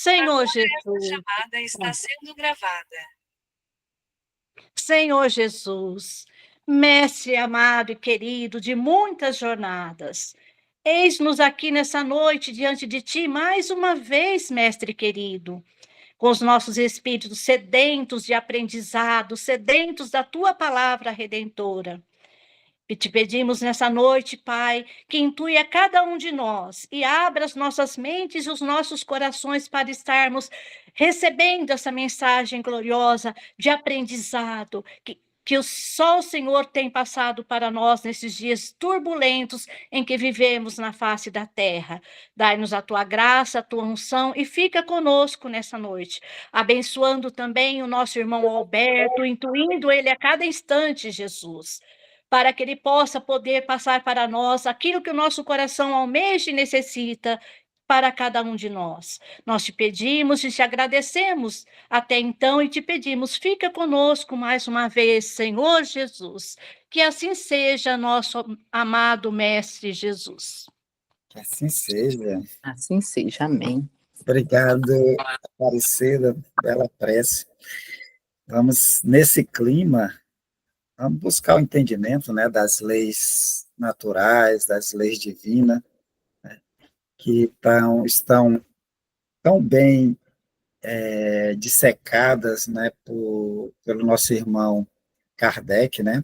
Senhor Jesus. Chamada está sendo gravada. Senhor Jesus, mestre amado e querido de muitas jornadas, eis-nos aqui nessa noite diante de ti mais uma vez, mestre querido, com os nossos espíritos sedentos de aprendizado, sedentos da tua palavra redentora. E te pedimos nessa noite, Pai, que intui a cada um de nós e abra as nossas mentes e os nossos corações para estarmos recebendo essa mensagem gloriosa de aprendizado que só o Senhor tem passado para nós nesses dias turbulentos em que vivemos na face da terra. Dai-nos a tua graça, a tua unção e fica conosco nessa noite, abençoando também o nosso irmão Alberto, intuindo ele a cada instante, Jesus, para que ele possa poder passar para nós aquilo que o nosso coração almeja e necessita para cada um de nós. Nós te pedimos e te agradecemos até então e te pedimos, fica conosco mais uma vez, Senhor Jesus, que assim seja, nosso amado Mestre Jesus. Que assim seja. Assim seja, amém. Obrigado, Aparecida, bela prece. Vamos, nesse clima, vamos buscar o entendimento, né, das leis naturais, das leis divinas, né, que estão tão bem dissecadas, né, pelo nosso irmão Kardec, né?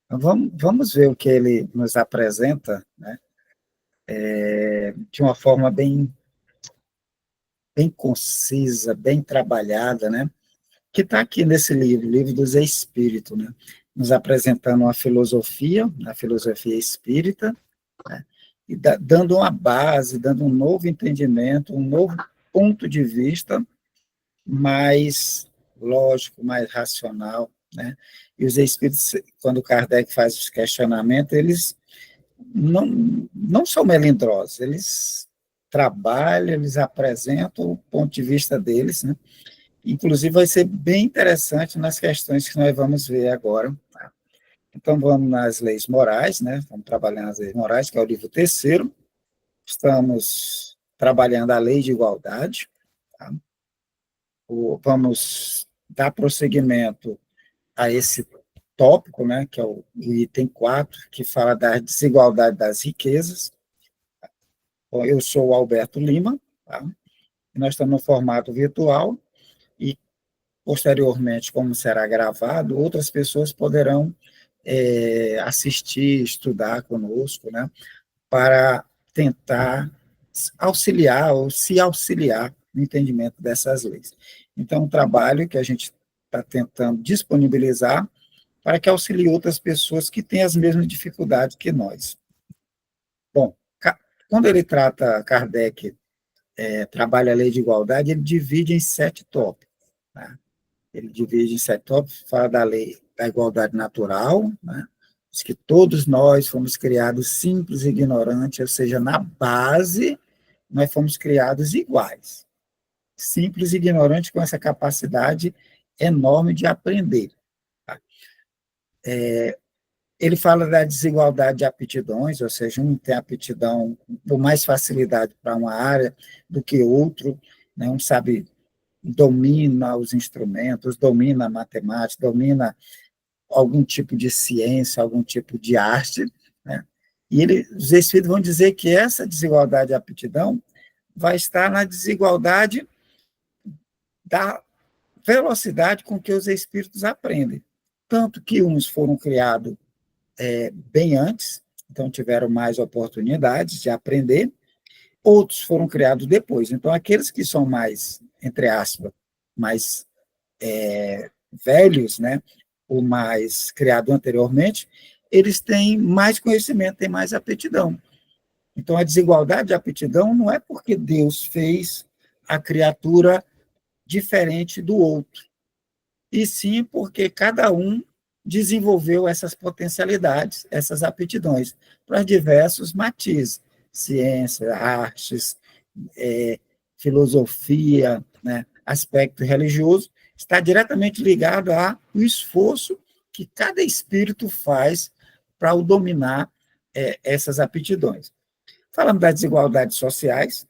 Então, vamos ver o que ele nos apresenta, né, de uma forma bem concisa, bem trabalhada, né? Que está aqui nesse livro, Livro dos Espíritos, né? Nos apresentando uma filosofia, a filosofia espírita, né? E dando uma base, dando um novo entendimento, um novo ponto de vista mais lógico, mais racional, né? E os espíritos, quando Kardec faz os questionamentos, eles não são melindrosos, eles trabalham, eles apresentam o ponto de vista deles, né? Inclusive, vai ser bem interessante nas questões que nós vamos ver agora. Tá? Então, vamos nas leis morais, né? Vamos trabalhar nas leis morais, que é o livro terceiro. Estamos trabalhando a lei de igualdade. Tá? Vamos dar prosseguimento a esse tópico, né? Que é o item 4, que fala da desigualdade das riquezas. Bom, eu sou o Alberto Lima, tá? Nós estamos no formato virtual, e posteriormente, como será gravado, outras pessoas poderão assistir, estudar conosco, né, para tentar auxiliar ou se auxiliar no entendimento dessas leis. Então, um trabalho que a gente está tentando disponibilizar para que auxilie outras pessoas que têm as mesmas dificuldades que nós. Bom, quando ele trata, Kardec trabalha a lei de igualdade, ele divide em 7 tópicos. Tá? Ele divide em 7 tópicos, fala da lei da igualdade natural, né? Diz que todos nós fomos criados simples e ignorantes, ou seja, na base, nós fomos criados iguais. Simples e ignorantes com essa capacidade enorme de aprender. Tá? Ele fala da desigualdade de aptidões, ou seja, um tem aptidão com mais facilidade para uma área do que outro, né? Um sabe, domina os instrumentos, domina a matemática, domina algum tipo de ciência, algum tipo de arte, né? E os espíritos vão dizer que essa desigualdade de aptidão vai estar na desigualdade da velocidade com que os espíritos aprendem. Tanto que uns foram criados bem antes, então tiveram mais oportunidades de aprender, outros foram criados depois. Então, aqueles que são mais, entre aspas, mais velhos, né, ou mais criados anteriormente, eles têm mais conhecimento, têm mais aptidão. Então, a desigualdade de aptidão não é porque Deus fez a criatura diferente do outro, e sim porque cada um desenvolveu essas potencialidades, essas aptidões, para diversos matizes, ciência, artes, filosofia, né, aspecto religioso, está diretamente ligado ao esforço que cada espírito faz para o dominar essas aptidões. Falamos das desigualdades sociais,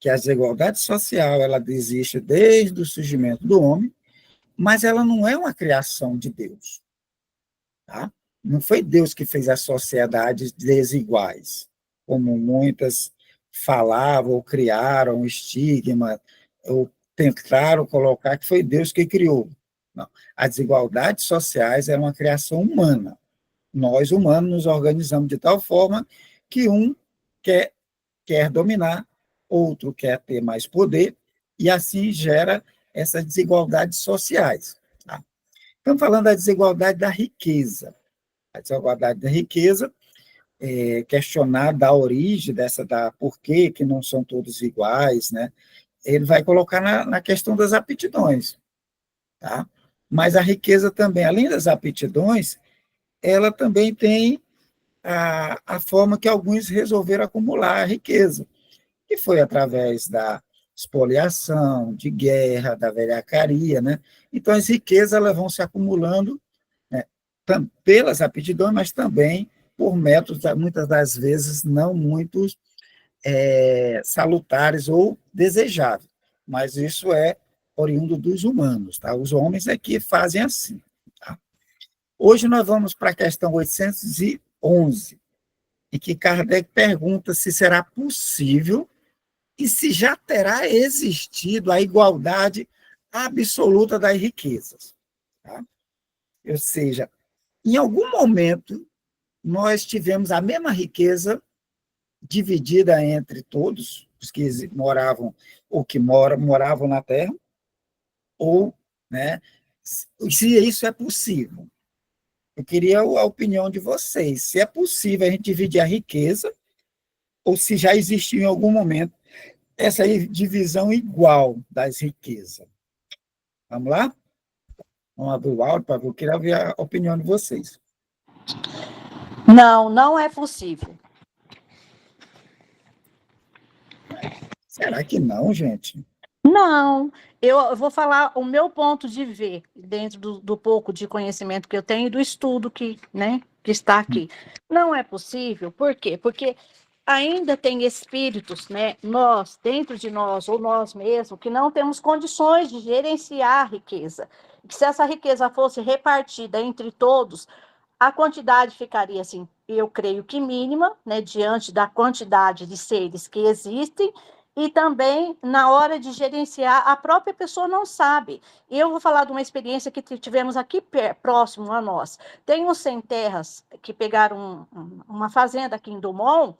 que a desigualdade social ela existe desde o surgimento do homem, mas ela não é uma criação de Deus. Tá? Não foi Deus que fez as sociedades desiguais, como muitas falavam ou criaram um estigma, ou tentaram colocar que foi Deus que criou. Não. As desigualdades sociais é uma criação humana. Nós, humanos, nos organizamos de tal forma que um quer dominar, outro quer ter mais poder, e assim gera essas desigualdades sociais. Tá? Estamos falando da desigualdade da riqueza. A desigualdade da riqueza, questionar da origem da por que não são todos iguais, né? Ele vai colocar na questão das aptidões. Tá? Mas a riqueza também, além das aptidões, ela também tem a forma que alguns resolveram acumular a riqueza, que foi através da expoliação, de guerra, da velhacaria, né? Então, as riquezas elas vão se acumulando, né, pelas aptidões, mas também por métodos, muitas das vezes, não muito salutares ou desejáveis. Mas isso é oriundo dos humanos, tá? Os homens é que fazem assim. Tá? Hoje nós vamos para a questão 811, em que Kardec pergunta se será possível e se já terá existido a igualdade absoluta das riquezas. Tá? Ou seja, em algum momento, nós tivemos a mesma riqueza dividida entre todos, os que moravam ou que moravam na Terra, ou, né, se isso é possível. Eu queria a opinião de vocês, se é possível a gente dividir a riqueza, ou se já existiu em algum momento essa divisão igual das riquezas. Vamos lá? Vamos abrir o áudio para ver, eu queria ver a opinião de vocês. Não, não é possível. Será que não, gente? Não, eu vou falar o meu ponto de ver, dentro do pouco de conhecimento que eu tenho e do estudo que está aqui. Não é possível, por quê? Porque ainda tem espíritos, né, nós, dentro de nós, ou nós mesmos, que não temos condições de gerenciar a riqueza. Que se essa riqueza fosse repartida entre todos, a quantidade ficaria, assim, eu creio que mínima, né, diante da quantidade de seres que existem, e também na hora de gerenciar, a própria pessoa não sabe. Eu vou falar de uma experiência que tivemos aqui próximo a nós. Tem uns sem terras que pegaram uma fazenda aqui em Dumont,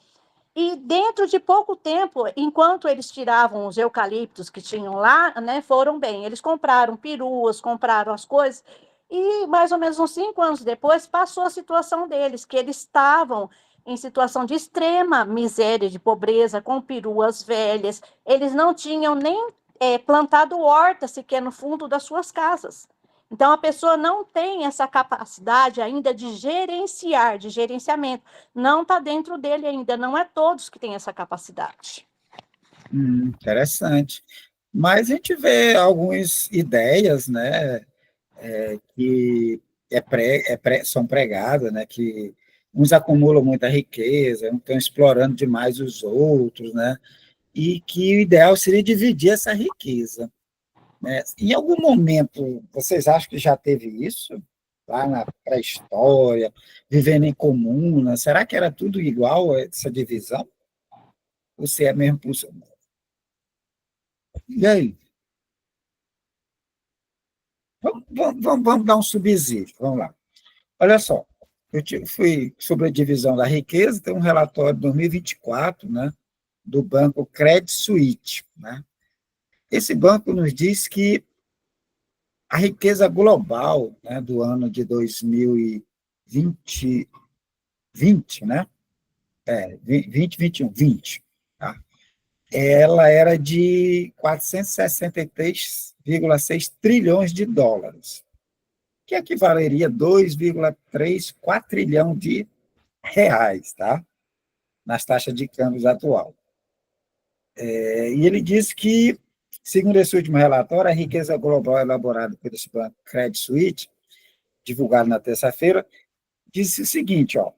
e dentro de pouco tempo, enquanto eles tiravam os eucaliptos que tinham lá, né, foram bem. Eles compraram peruas, compraram as coisas, e mais ou menos uns 5 anos depois passou a situação deles, que eles estavam em situação de extrema miséria, de pobreza, com peruas velhas. Eles não tinham nem plantado horta sequer no fundo das suas casas. Então, a pessoa não tem essa capacidade ainda de gerenciar, de gerenciamento. Não está dentro dele ainda, não é todos que têm essa capacidade. Interessante. Mas a gente vê algumas ideias, né, que são pregadas, né, que uns acumulam muita riqueza, estão explorando demais os outros, né, e que o ideal seria dividir essa riqueza. Né? Em algum momento, vocês acham que já teve isso? Lá na pré-história, vivendo em comuna, será que era tudo igual, essa divisão? Ou se é mesmo possível? E aí? Vamos dar um subsídio, vamos lá. Olha só, fui sobre a divisão da riqueza, tem um relatório de 2024, né, do banco Credit Suisse. Né? Esse banco nos diz que a riqueza global, né, do ano de 2020, né? 20, tá? Ela era de 463,6 trilhões de dólares, que equivaleria a 2,3 quatrilhão de reais, tá? Nas taxas de câmbio atual. E ele diz que, segundo esse último relatório, a riqueza global elaborada por esse banco Credit Suisse, divulgado na terça-feira, disse o seguinte, ó,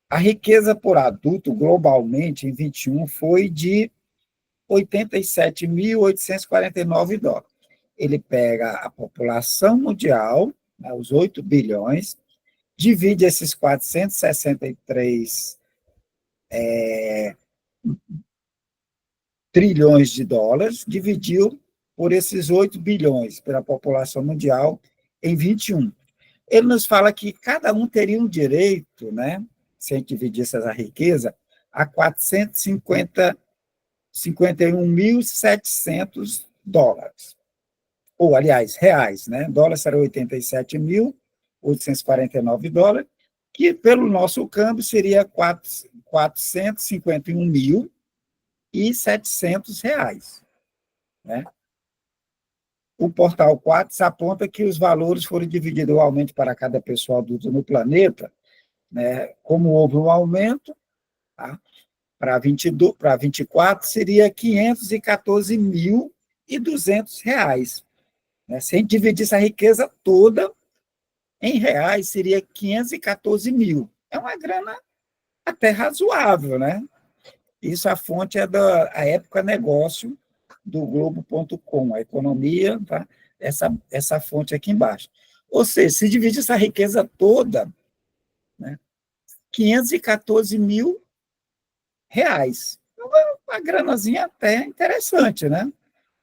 a riqueza por adulto globalmente em 21 foi de $87.849. Ele pega a população mundial, né, os 8 bilhões, divide esses 463 trilhões de dólares, dividiu por esses 8 bilhões, pela população mundial, em 21. Ele nos fala que cada um teria um direito, né, se a gente dividisse essa riqueza, a 451.700 dólares. Ou, aliás, reais, né? Dólar será 87.849 dólares, que pelo nosso câmbio seria 451.700 reais, né? O portal Quatis aponta que os valores foram divididos igualmente para cada pessoa adulta no planeta, né? Como houve um aumento, tá? Para 24 seria R$ 514.200, né? Se a gente dividisse a riqueza toda em reais, seria 514 mil. É uma grana até razoável, né? Isso, a fonte é da Época Negócio, do Globo.com, a economia, tá? Essa fonte aqui embaixo. Ou seja, se dividir essa riqueza toda, né, 514 mil reais. Uma granazinha até interessante, né?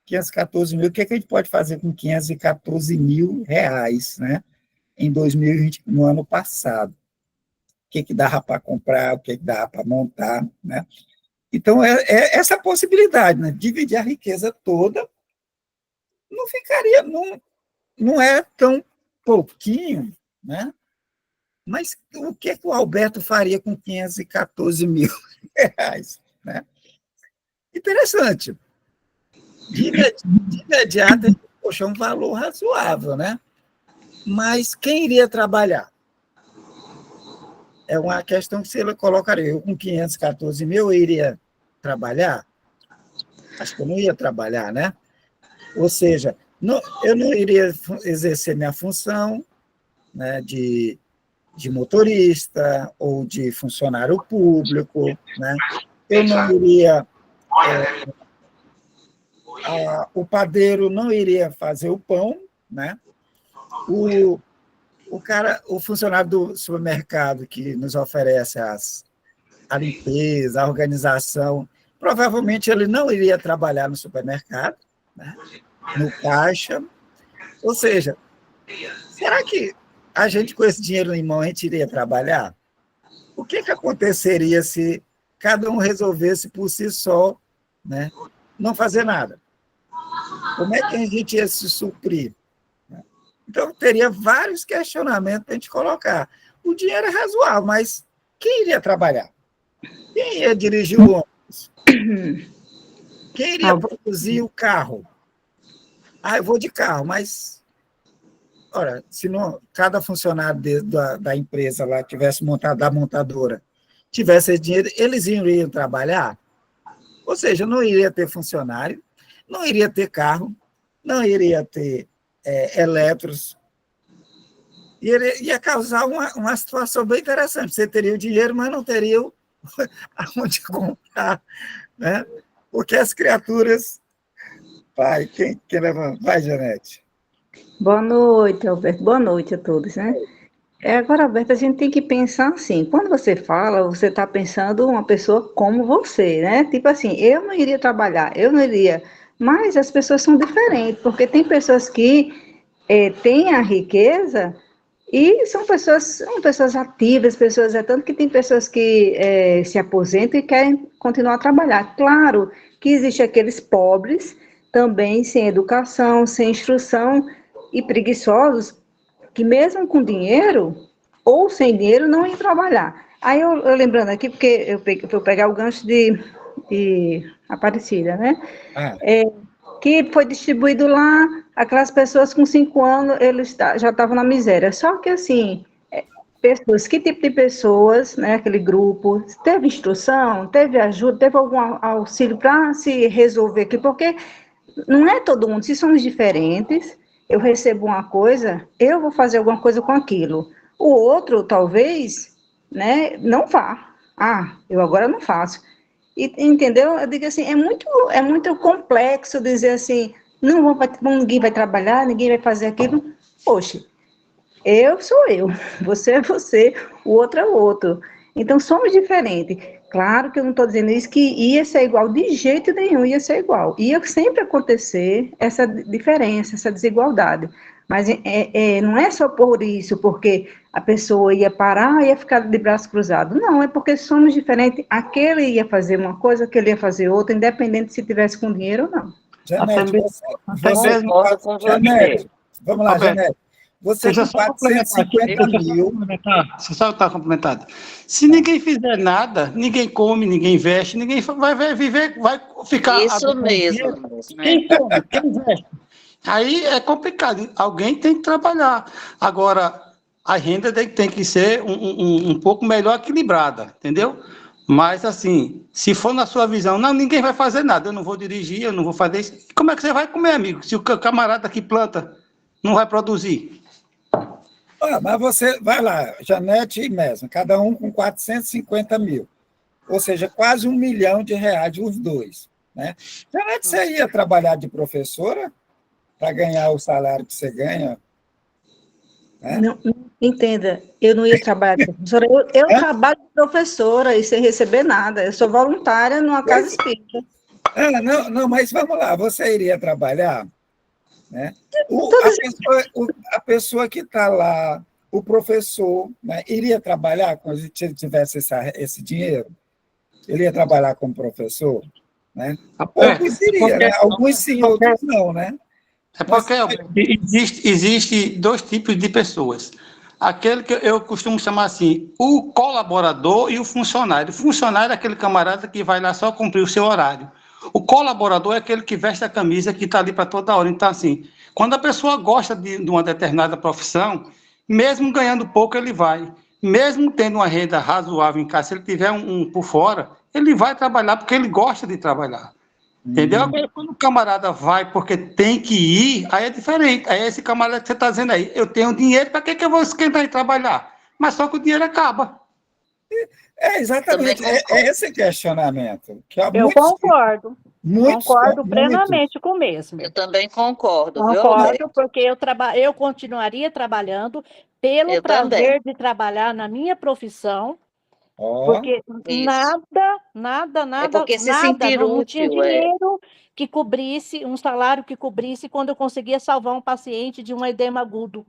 514 mil, o que a gente pode fazer com 514 mil reais, né? Em 2020, no ano passado? O que dava para comprar, o que dava para montar, né? Então, essa possibilidade, né? Dividir a riqueza toda, não ficaria, não é tão pouquinho, né? Mas o que o Alberto faria com 514 mil reais, né? Interessante. De imediato, poxa, é um valor razoável, né? Mas quem iria trabalhar? É uma questão que você colocaria. Eu, com 514 mil, eu iria trabalhar? Acho que eu não ia trabalhar, né? Ou seja, eu não iria exercer minha função, né, de motorista ou de funcionário público, né? Eu não iria... o padeiro não iria fazer o pão, né? O funcionário do supermercado que nos oferece a limpeza, a organização, provavelmente ele não iria trabalhar no supermercado, né? No caixa. Ou seja, será que a gente, com esse dinheiro em mão, a gente iria trabalhar? O que aconteceria se cada um resolvesse por si só, né, não fazer nada? Como é que a gente ia se suprir? Então, teria vários questionamentos para a gente colocar. O dinheiro é razoável, mas quem iria trabalhar? Quem ia dirigir o ônibus? Quem iria produzir o carro? Eu vou de carro, mas... Ora, se não, cada funcionário da empresa lá tivesse montado, da montadora, tivesse esse dinheiro, eles iriam trabalhar? Ou seja, não iria ter funcionário, não iria ter carro, não iria ter eletros, ia causar uma situação bem interessante. Você teria o dinheiro, mas não teria aonde comprar, né? Porque as criaturas... Vai, quem levanta? Vai, Janete. Boa noite, Alberto. Boa noite a todos, né? Agora, Alberto, a gente tem que pensar assim, quando você fala, você está pensando uma pessoa como você, né? Tipo assim, eu não iria trabalhar, eu não iria, mas as pessoas são diferentes, porque tem pessoas que têm a riqueza e são pessoas ativas, tanto que tem pessoas que se aposentam e querem continuar a trabalhar. Claro que existem aqueles pobres, também sem educação, sem instrução e preguiçosos, que mesmo com dinheiro ou sem dinheiro não iam trabalhar. Aí eu lembrando aqui, porque eu vou pegar o gancho de Aparecida, né? Que foi distribuído lá, aquelas pessoas com 5 anos, eles já estavam na miséria. Só que, assim, pessoas, que tipo de pessoas, né, aquele grupo, teve instrução, teve ajuda, teve algum auxílio para se resolver aqui? Porque não é todo mundo, se somos diferentes, eu recebo uma coisa, eu vou fazer alguma coisa com aquilo. O outro, talvez, né, não vá. Eu agora não faço. E, entendeu? Eu digo assim, é muito complexo dizer assim, ninguém vai trabalhar, ninguém vai fazer aquilo. Poxa, eu sou eu, você é você, o outro é o outro. Então, somos diferentes. Claro que eu não estou dizendo isso que ia ser igual, de jeito nenhum ia ser igual. Ia sempre acontecer essa diferença, essa desigualdade. Mas não é só por isso, porque a pessoa ia parar, ia ficar de braço cruzado. Não, é porque somos diferentes. Aquele ia fazer uma coisa, aquele ia fazer outra, independente se tivesse com dinheiro ou não. Janete, Até você mesmo, Concordo com você. Janete, vamos lá, Roberto, Janete. Você deixa eu com só complementar aqui, 450 deixa eu só mil, complementar, deixa eu só estar complementado. Se ninguém fizer nada, ninguém come, ninguém veste, ninguém vai viver, vai ficar... Isso mesmo. Quem come, quem veste? Aí é complicado, alguém tem que trabalhar. Agora, a renda tem que ser um pouco melhor equilibrada, entendeu? Mas, assim, se for na sua visão, não, ninguém vai fazer nada, eu não vou dirigir, eu não vou fazer isso. Como é que você vai comer, amigo? Se o camarada que planta não vai produzir? mas você, vai lá, Janete e Mesmo, cada um com 450 mil, ou seja, quase R$ 1 milhão, os dois, né? Janete, você ia trabalhar de professora para ganhar o salário que você ganha? Né? Não, entenda, eu não ia trabalhar de professora, eu trabalho de professora e sem receber nada, eu sou voluntária numa casa espírita. Não, mas vamos lá, você iria trabalhar? Né? A pessoa que está lá, o professor, né, iria trabalhar quando ele tivesse esse dinheiro? Ele ia trabalhar como professor? Né? Alguns iriam, né? Alguns sim, outros não, né? É porque existe dois tipos de pessoas. Aquele que eu costumo chamar assim, o colaborador e o funcionário. O funcionário é aquele camarada que vai lá só cumprir o seu horário. O colaborador é aquele que veste a camisa, que está ali para toda hora. Então, assim, quando a pessoa gosta de uma determinada profissão, mesmo ganhando pouco, ele vai. Mesmo tendo uma renda razoável em casa, se ele tiver um por fora, ele vai trabalhar porque ele gosta de trabalhar. Entendeu? Agora, quando o camarada vai porque tem que ir, aí é diferente. Aí é esse camarada que você está dizendo aí, eu tenho dinheiro, para que eu vou esquentar e trabalhar? Mas só que o dinheiro acaba. Exatamente, é esse questionamento. Que Eu concordo. Concordo muitos. plenamente com o mesmo. Eu também concordo, viu, Concordo, Roberto? porque eu continuaria trabalhando pelo Eu prazer também. de trabalhar na minha profissão, Ó, porque Isso. É porque se nada, sentir não tinha útil, dinheiro que cobrisse, um salário que cobrisse quando eu conseguia salvar um paciente de um edema agudo.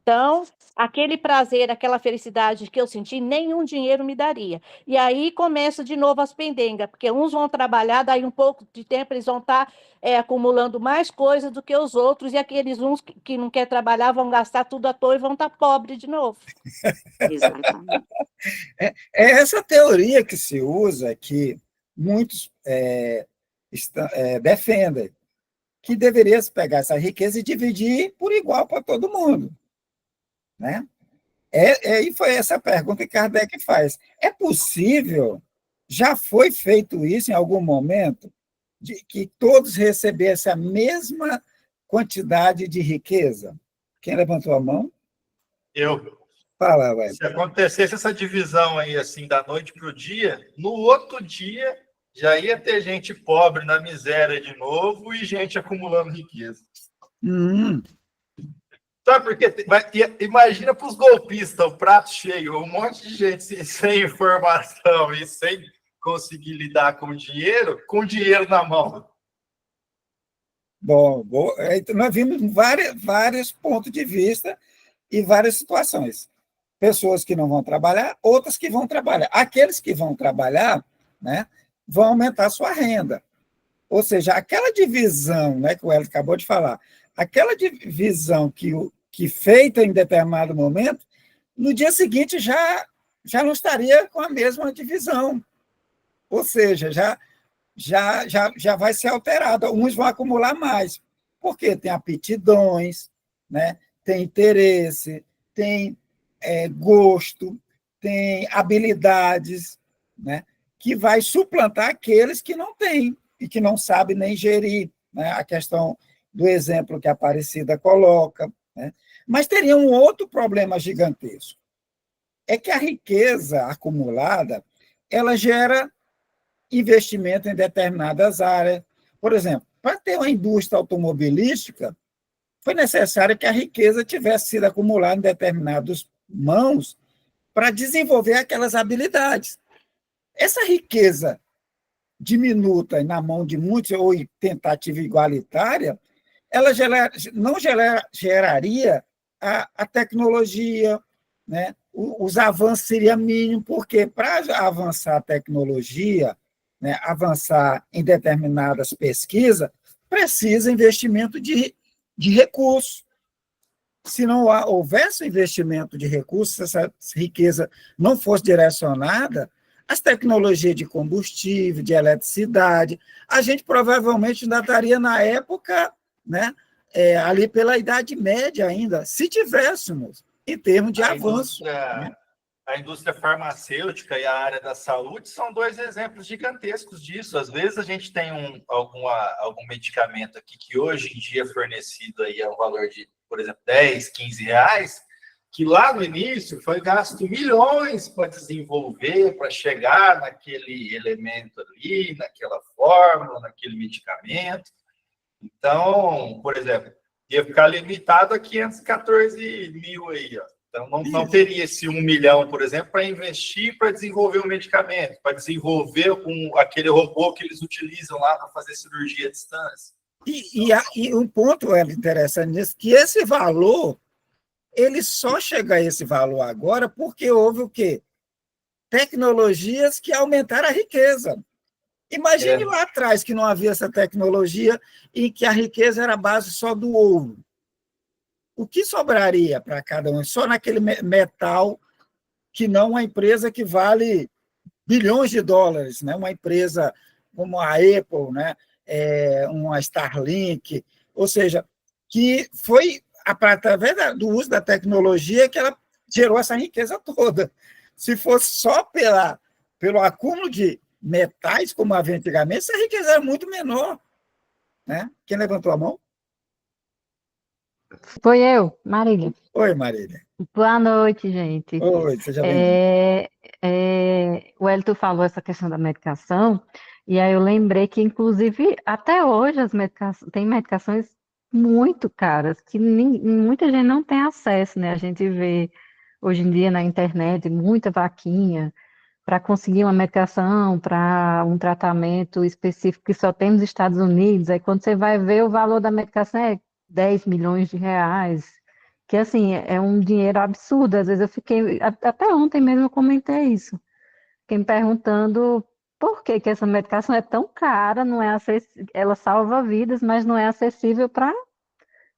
Então, aquele prazer, aquela felicidade que eu senti, nenhum dinheiro me daria. E aí começa de novo as pendengas, porque uns vão trabalhar, daí um pouco de tempo eles vão estar acumulando mais coisas do que os outros, e aqueles uns que não querem trabalhar vão gastar tudo à toa e vão estar pobres de novo. Exatamente. é essa teoria que se usa, que muitos defendem, que deveria se pegar essa riqueza e dividir por igual para todo mundo. Né? E foi essa pergunta que Kardec faz. É possível, já foi feito isso em algum momento, de que todos recebessem a mesma quantidade de riqueza? Quem levantou a mão? Eu. Fala, vai. Se acontecesse essa divisão aí, assim, da noite para o dia, no outro dia já ia ter gente pobre na miséria de novo e gente acumulando riqueza. Sabe por quê? Imagina para os golpistas, o prato cheio, um monte de gente sem informação e sem conseguir lidar com dinheiro na mão. Bom, nós vimos vários pontos de vista e várias situações. Pessoas que não vão trabalhar, outras que vão trabalhar. Aqueles que vão trabalhar, né, vão aumentar a sua renda. Ou seja, aquela divisão, né, que o Hélio acabou de falar, aquela divisão que feita em determinado momento, no dia seguinte já não estaria com a mesma divisão. Ou seja, já vai ser alterada. Uns vão acumular mais, porque tem aptidões, né? Tem interesse, tem gosto, tem habilidades, né? Que vai suplantar aqueles que não têm e que não sabem nem gerir, né? A questão do exemplo que a Aparecida coloca, né? Mas teria um outro problema gigantesco. É que a riqueza acumulada, ela gera investimento em determinadas áreas. Por exemplo, para ter uma indústria automobilística, foi necessário que a riqueza tivesse sido acumulada em determinadas mãos para desenvolver aquelas habilidades. Essa riqueza diminuta na mão de muitos, ou em tentativa igualitária, ela não geraria a tecnologia, né? Os avanços seriam mínimos, porque para avançar a tecnologia, né, avançar em determinadas pesquisas, precisa investimento de recursos. Se não houvesse investimento de recursos, se essa riqueza não fosse direcionada, as tecnologias de combustível, de eletricidade, a gente provavelmente ainda estaria na época, né, ali pela Idade Média ainda, se tivéssemos, em termos de avanço. Né? A indústria farmacêutica e a área da saúde são dois exemplos gigantescos disso. Às vezes a gente tem algum medicamento aqui que hoje em dia é fornecido aí a um valor de, por exemplo, 10, 15 reais, que lá no início foi gasto milhões para desenvolver, para chegar naquele elemento ali, naquela fórmula, naquele medicamento. Então, por exemplo, ia ficar limitado a 514 mil aí, ó. Então, não teria esse 1 milhão, por exemplo, para investir para desenvolver um medicamento, para desenvolver aquele robô que eles utilizam lá para fazer cirurgia à distância. E um ponto interessante nisso, que esse valor, ele só chega a esse valor agora porque houve o quê? Tecnologias que aumentaram a riqueza. Imagine lá atrás que não havia essa tecnologia e que a riqueza era a base só do ouro. O que sobraria para cada um? Só naquele metal, que não uma empresa que vale bilhões de dólares, né? Uma empresa como a Apple, né? Uma Starlink, ou seja, que foi através do uso da tecnologia que ela gerou essa riqueza toda. Se fosse só pelo acúmulo de metais, como havia antigamente, essa riqueza era muito menor. Né? Quem levantou a mão? Foi eu, Marília. Oi, Marília. Boa noite, gente. Oi, seja bem-vinda. O Elton falou essa questão da medicação, e aí eu lembrei que, inclusive, até hoje tem medicações muito caras, que muita gente não tem acesso, né? A gente vê hoje em dia na internet muita vaquinha para conseguir uma medicação, para um tratamento específico que só tem nos Estados Unidos. Aí quando você vai ver o valor da medicação é 10 milhões de reais, que assim, é um dinheiro absurdo. Às vezes eu fiquei, até ontem mesmo eu comentei isso, fiquei me perguntando por que essa medicação é tão cara, não é ela salva vidas, mas não é acessível para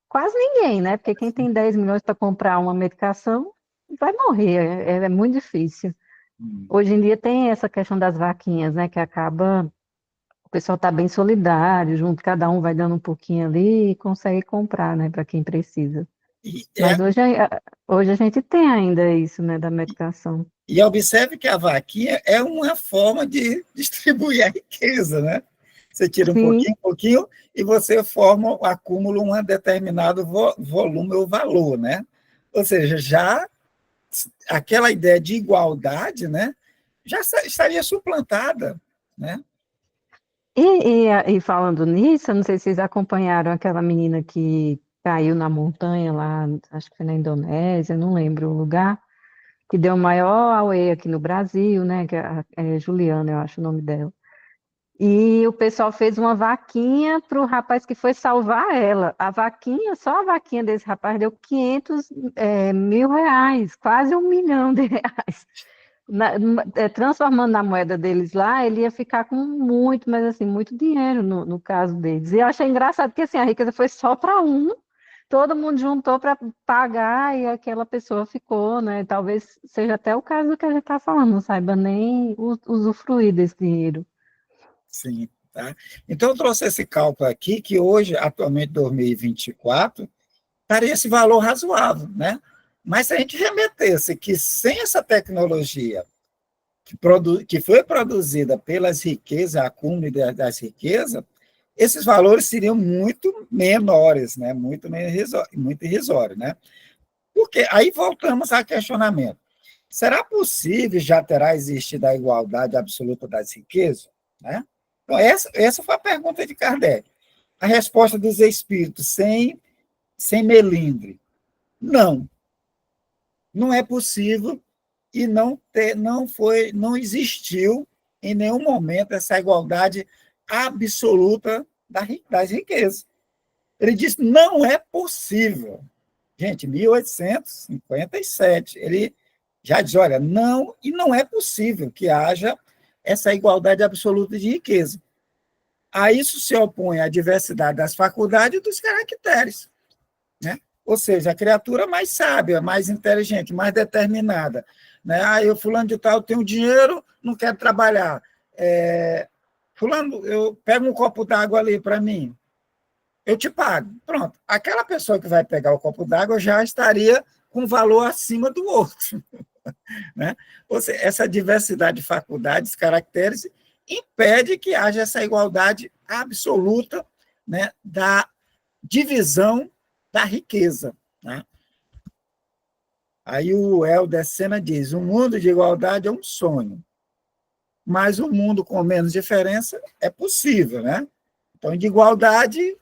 quase ninguém, né? Porque quem tem 10 milhões para comprar uma medicação vai morrer, é muito difícil. Hoje em dia tem essa questão das vaquinhas, né? Que acaba, o pessoal está bem solidário, junto, cada um vai dando um pouquinho ali e consegue comprar, né? Para quem precisa. Mas hoje a gente tem ainda isso, né? Da medicação. E observe que a vaquinha é uma forma de distribuir a riqueza, né? Você tira um pouquinho, e você forma, acumula um determinado volume ou valor, né? Ou seja, já aquela ideia de igualdade, né, já estaria suplantada, né? E falando nisso, eu não sei se vocês acompanharam aquela menina que caiu na montanha lá, acho que foi na Indonésia, não lembro o lugar, que deu o maior auê aqui no Brasil, né, que é Juliana, eu acho o nome dela. E o pessoal fez uma vaquinha para o rapaz que foi salvar ela. Só a vaquinha desse rapaz deu 500 mil reais, quase 1 milhão de reais. Transformando na moeda deles lá, ele ia ficar com muito, mas assim, muito dinheiro no caso deles. E eu achei engraçado que assim, a riqueza foi só para um, todo mundo juntou para pagar e aquela pessoa ficou, né? Talvez seja até o caso do que a gente está falando, não saiba nem usufruir desse dinheiro. Sim, tá? Então eu trouxe esse cálculo aqui, que hoje, atualmente, 2024, estaria esse valor razoável, né? Mas se a gente remetesse que sem essa tecnologia que foi produzida pelas riquezas, acúmulo das riquezas, esses valores seriam muito menores, né? Muito irrisórios, né? Porque aí voltamos ao questionamento. Será possível, já terá existido a igualdade absoluta das riquezas? né? Então, essa foi a pergunta de Kardec. A resposta dos espíritos, sem melindre. Não é possível e não existiu em nenhum momento essa igualdade absoluta das riquezas. Ele disse, não é possível. Gente, 1857, ele já diz, olha, não é possível que haja essa igualdade absoluta de riqueza. A isso se opõe a diversidade das faculdades e dos caracteres, né? Ou seja, a criatura mais sábia, mais inteligente, mais determinada, né? Eu, fulano de tal, tenho dinheiro, não quero trabalhar. Fulano, eu pego um copo d'água ali para mim, eu te pago. Pronto. Aquela pessoa que vai pegar o copo d'água já estaria com valor acima do outro, né? Ou seja, essa diversidade de faculdades, caracteres, impede que haja essa igualdade absoluta, né, da divisão da riqueza, né? Aí o Helder Senna diz, um mundo de igualdade é um sonho, mas um mundo com menos diferença é possível, né? Então, de igualdade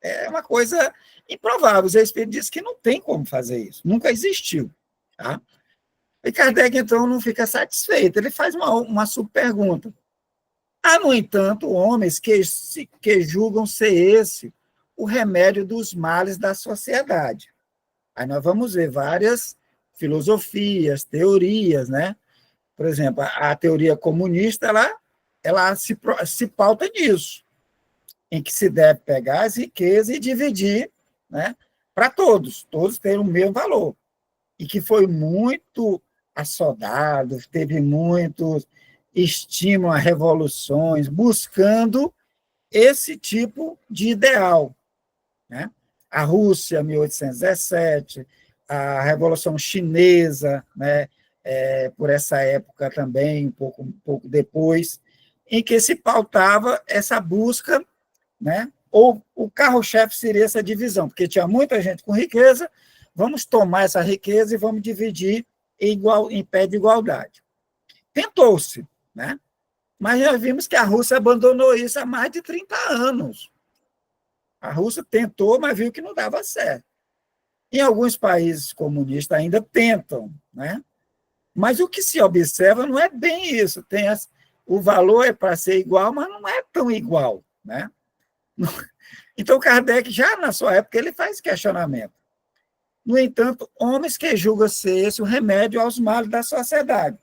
é uma coisa improvável. O Espírito diz que não tem como fazer isso, nunca existiu, tá? E Kardec, então, não fica satisfeito, ele faz uma subpergunta. Há, no entanto, homens que julgam ser esse o remédio dos males da sociedade. Aí nós vamos ver várias filosofias, teorias, né? Por exemplo, a teoria comunista, ela se pauta nisso, em que se deve pegar as riquezas e dividir, né, para todos terem o mesmo valor. E que foi muito assodado, teve muito estímulo a revoluções, buscando esse tipo de ideal, né? A Rússia, 1817, a Revolução Chinesa, né, por essa época também, um pouco depois, em que se pautava essa busca, né? Ou o carro-chefe seria essa divisão, porque tinha muita gente com riqueza, vamos tomar essa riqueza e vamos dividir em pé de igualdade. Tentou-se, né? Mas já vimos que a Rússia abandonou isso há mais de 30 anos. A Rússia tentou, mas viu que não dava certo. Em alguns países comunistas ainda tentam, né? Mas o que se observa não é bem isso. O valor é para ser igual, mas não é tão igual, né? Então, Kardec, já na sua época, ele faz questionamento. No entanto, homens que julgam ser esse o remédio aos males da sociedade.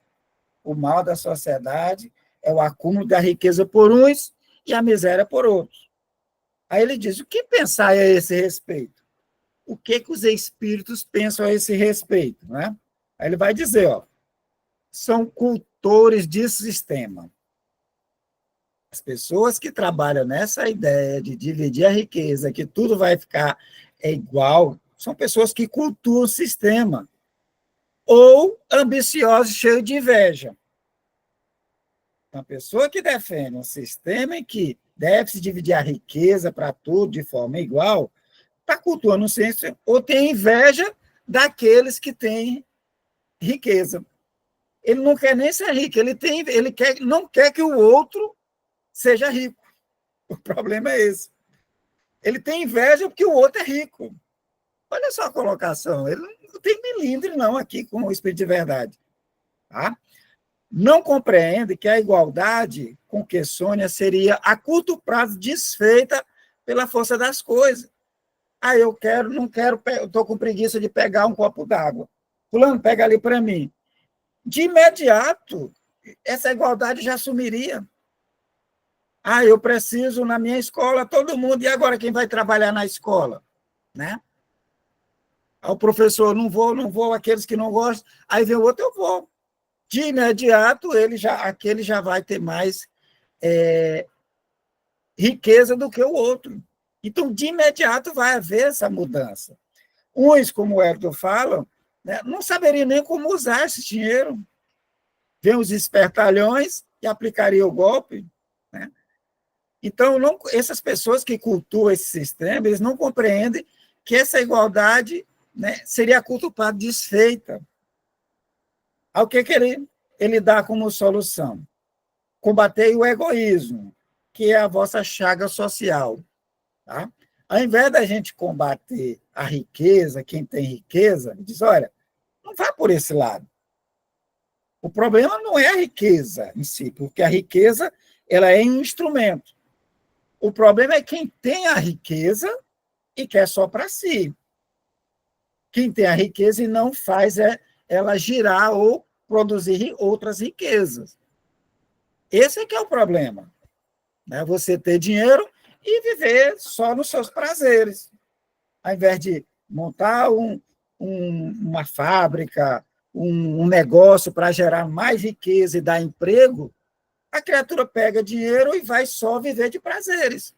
O mal da sociedade é o acúmulo da riqueza por uns e a miséria por outros. Aí ele diz, o que pensar a esse respeito? O que os espíritos pensam a esse respeito, né? Aí ele vai dizer, são cultores de sistema. As pessoas que trabalham nessa ideia de dividir a riqueza, que tudo vai ficar igual, são pessoas que cultuam o sistema, ou ambiciosos, cheios de inveja. Uma pessoa que defende um sistema em que deve-se dividir a riqueza para tudo de forma igual, está cultuando o sistema, ou tem inveja daqueles que têm riqueza. Ele não quer nem ser rico, não quer que o outro seja rico. O problema é esse. Ele tem inveja porque o outro é rico. Olha só a colocação. Ele não tem melindre, não, aqui com o Espírito de Verdade. Tá? Não compreende que a igualdade com que Sônia seria, a curto prazo, desfeita pela força das coisas. Eu estou com preguiça de pegar um copo d'água. Fulano, pega ali para mim. De imediato, essa igualdade já sumiria. Eu preciso, na minha escola, todo mundo, e agora quem vai trabalhar na escola? Né? O professor, não vou, aqueles que não gostam, aí vem o outro, eu vou. De imediato, aquele já vai ter mais riqueza do que o outro. Então, de imediato, vai haver essa mudança. Uns, como o Hélio fala, né, não saberiam nem como usar esse dinheiro. Vêm os espertalhões e aplicariam o golpe, né? Então, essas pessoas que cultuam esse sistema, eles não compreendem que essa igualdade, né, seria a curto prazo desfeita. Ao que ele dá como solução? combatei o egoísmo, que é a vossa chaga social. Tá? Ao invés da gente combater a riqueza, quem tem riqueza, diz, olha, não vá por esse lado. O problema não é a riqueza em si, porque a riqueza ela é um instrumento. O problema é quem tem a riqueza e quer só para si. Quem tem a riqueza e não faz ela girar ou produzir outras riquezas. Esse é que é o problema. Né? Você ter dinheiro e viver só nos seus prazeres. Ao invés de montar uma fábrica, um negócio para gerar mais riqueza e dar emprego, a criatura pega dinheiro e vai só viver de prazeres.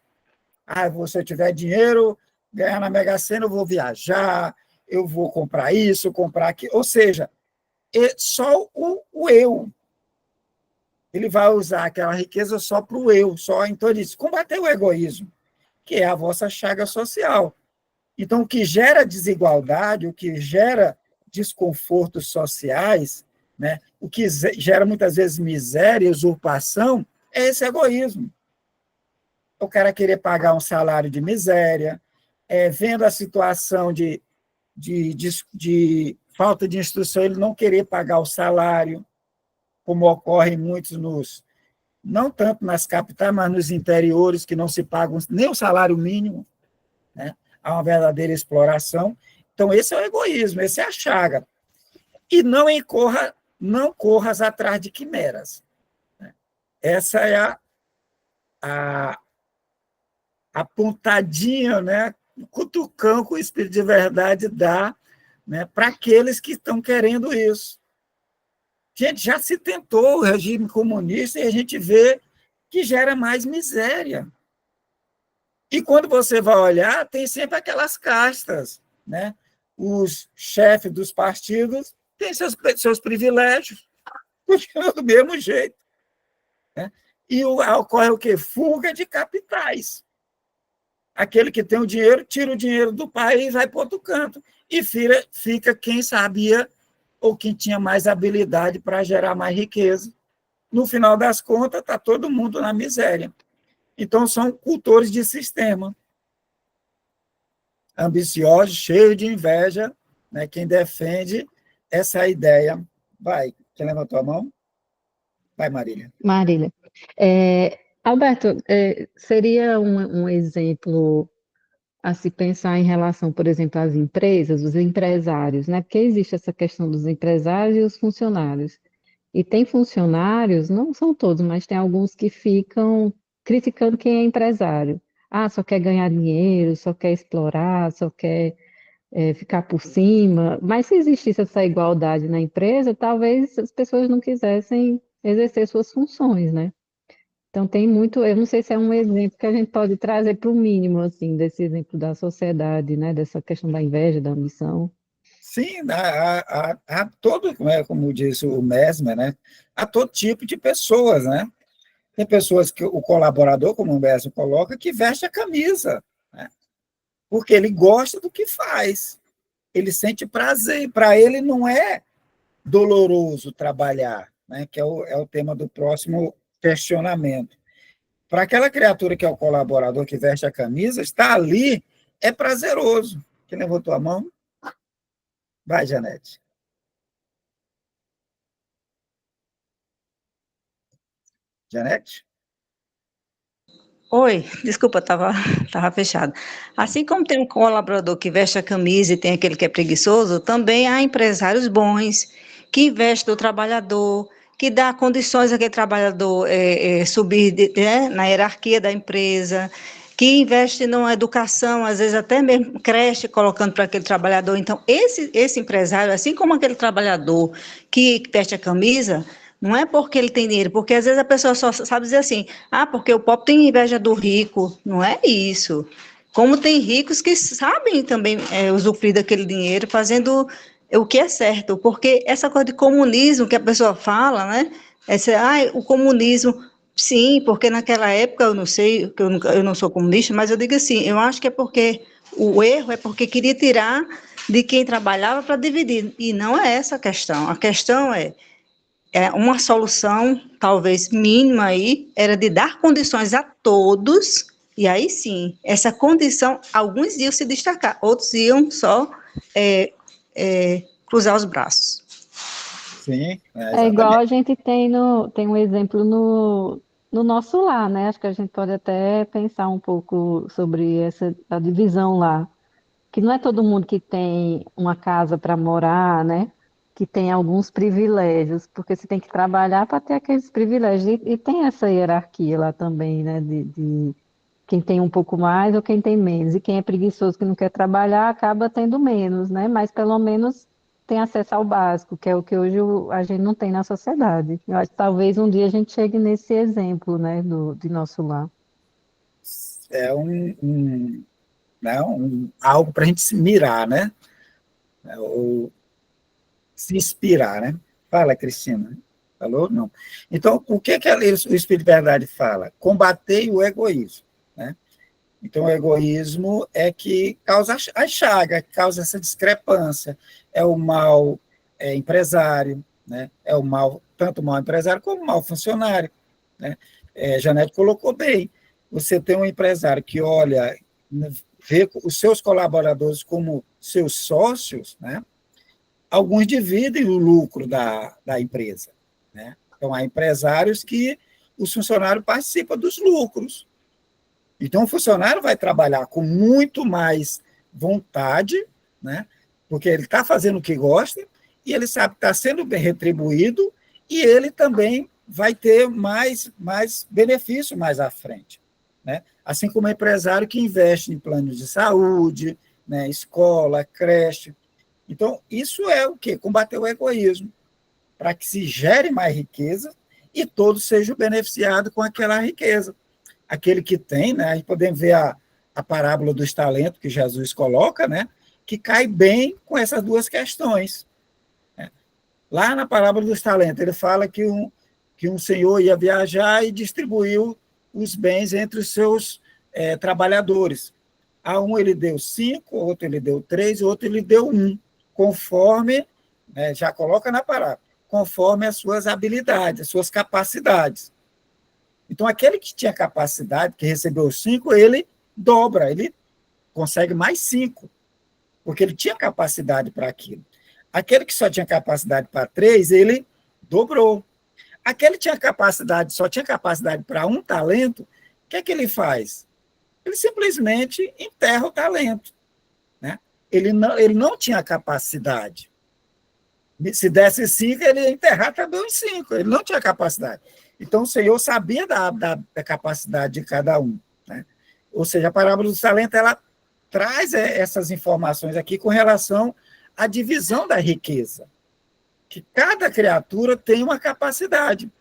Se eu tiver dinheiro, ganhar na Mega Sena, eu vou viajar, eu vou comprar isso, comprar aquilo. Ou seja, só o eu. Ele vai usar aquela riqueza só para o eu. Então, ele diz, combater o egoísmo, que é a vossa chaga social. Então, o que gera desigualdade, o que gera desconfortos sociais, né, o que gera muitas vezes miséria e usurpação, é esse egoísmo. O cara querer pagar um salário de miséria, vendo a situação de falta de instrução, ele não querer pagar o salário, como ocorre em muitos não tanto nas capitais, mas nos interiores, que não se pagam nem o salário mínimo, né? Há uma verdadeira exploração. Então, esse é o egoísmo, esse é a chaga. E não corras atrás de quimeras. Né? Essa é a pontadinha, né? O cutucão que o Espírito de Verdade dá, né? Para aqueles que estão querendo isso. Gente, já se tentou o regime comunista e a gente vê que gera mais miséria. E quando você vai olhar, tem sempre aquelas castas, né? Os chefes dos partidos têm seus privilégios, continuam do mesmo jeito. Né? E ocorre o quê? Fuga de capitais. Aquele que tem o dinheiro, tira o dinheiro do país, vai para outro canto. E fica quem sabia ou quem tinha mais habilidade para gerar mais riqueza. No final das contas, está todo mundo na miséria. Então, são cultores de sistema. Ambiciosos, cheios de inveja, né? Quem defende essa ideia. Vai, quem levantou a mão? Vai, Marília. Marília. Alberto, seria um exemplo a se pensar em relação, por exemplo, às empresas, os empresários, né? Porque existe essa questão dos empresários e os funcionários. E tem funcionários, não são todos, mas tem alguns que ficam criticando quem é empresário. Só quer ganhar dinheiro, só quer explorar, só quer ficar por cima. Mas se existisse essa igualdade na empresa, talvez as pessoas não quisessem exercer suas funções, né? Então, tem muito, eu não sei se é um exemplo que a gente pode trazer para o mínimo, assim, desse exemplo da sociedade, né, dessa questão da inveja, da ambição. Sim, há todo, como disse o Mesmer, né, há todo tipo de pessoas, né? Tem pessoas que o colaborador, como o Mesmer coloca, que veste a camisa, né? Porque ele gosta do que faz, ele sente prazer, para ele não é doloroso trabalhar, né, que é o tema do próximo questionamento. Para aquela criatura que é o colaborador que veste a camisa, estar ali é prazeroso. Quem levantou a mão? Vai, Janete. Janete? Oi, desculpa, estava fechado. Assim como tem um colaborador que veste a camisa e tem aquele que é preguiçoso, também há empresários bons que investem no trabalhador, que dá condições àquele trabalhador subir na hierarquia da empresa, que investe numa educação, às vezes até mesmo creche, colocando para aquele trabalhador. Então, esse empresário, assim como aquele trabalhador que veste a camisa, não é porque ele tem dinheiro, porque às vezes a pessoa só sabe dizer assim, porque o pobre tem inveja do rico. Não é isso. Como tem ricos que sabem também usufruir daquele dinheiro, fazendo o que é certo, porque essa coisa de comunismo que a pessoa fala, né? O comunismo, sim, porque naquela época, eu não sei, eu não sou comunista, mas eu digo assim, eu acho que é porque o erro é porque queria tirar de quem trabalhava para dividir, e não é essa a questão. A questão é uma solução, talvez mínima aí, era de dar condições a todos, e aí sim, essa condição, alguns iam se destacar, outros iam só cruzar os braços. Sim, É igual exatamente. a gente tem um exemplo no nosso lar, né? Acho que a gente pode até pensar um pouco sobre a divisão lá. Que não é todo mundo que tem uma casa para morar, né? Que tem alguns privilégios, porque você tem que trabalhar para ter aqueles privilégios. E tem essa hierarquia lá também, né? De quem tem um pouco mais ou quem tem menos. E quem é preguiçoso que não quer trabalhar acaba tendo menos, né? Mas pelo menos tem acesso ao básico, que é o que hoje a gente não tem na sociedade. Eu acho que talvez um dia a gente chegue nesse exemplo, né? De nosso lar. É né, algo para a gente se mirar, né? Ou se inspirar, né? Fala, Cristina. Falou? Não. Então, o que o Espírito de Verdade fala? Combatei o egoísmo, né? Então, o egoísmo é que causa a chaga, que causa essa discrepância. É o mal empresário, né? É o mal, tanto o mal empresário como o mal funcionário, né? Janete colocou bem. Você tem um empresário que olha, vê os seus colaboradores como seus sócios, né? Alguns dividem o lucro da empresa, né? Então, há empresários que os funcionários participam dos lucros. Então, o funcionário vai trabalhar com muito mais vontade, né? Porque ele está fazendo o que gosta e ele sabe que está sendo bem retribuído e ele também vai ter mais benefício mais à frente, né? Assim como o empresário que investe em planos de saúde, né? Escola, creche. Então, isso é o quê? Combater o egoísmo, para que se gere mais riqueza e todos sejam beneficiados com aquela riqueza. Aquele que tem, né? Aí podemos ver a parábola dos talentos que Jesus coloca, né? Que cai bem com essas duas questões, né? Lá na parábola dos talentos, ele fala que um senhor ia viajar e distribuiu os bens entre os seus trabalhadores. A um ele deu 5, outro ele deu 3, outro ele deu 1, conforme, né, já coloca na parábola, conforme as suas habilidades, as suas capacidades. Então, aquele que tinha capacidade, que recebeu 5, ele dobra, ele consegue mais 5, porque ele tinha capacidade para aquilo. Aquele que só tinha capacidade para 3, ele dobrou. Aquele que tinha capacidade, só tinha capacidade para 1 talento, o que é que ele faz? Ele simplesmente enterra o talento, né? Ele não tinha capacidade. Se desse 5, ele ia enterrar também os 5, ele não tinha capacidade. Então, o Senhor sabia da capacidade de cada um, né? Ou seja, a parábola do talento, ela traz essas informações aqui com relação à divisão da riqueza, que cada criatura tem uma capacidade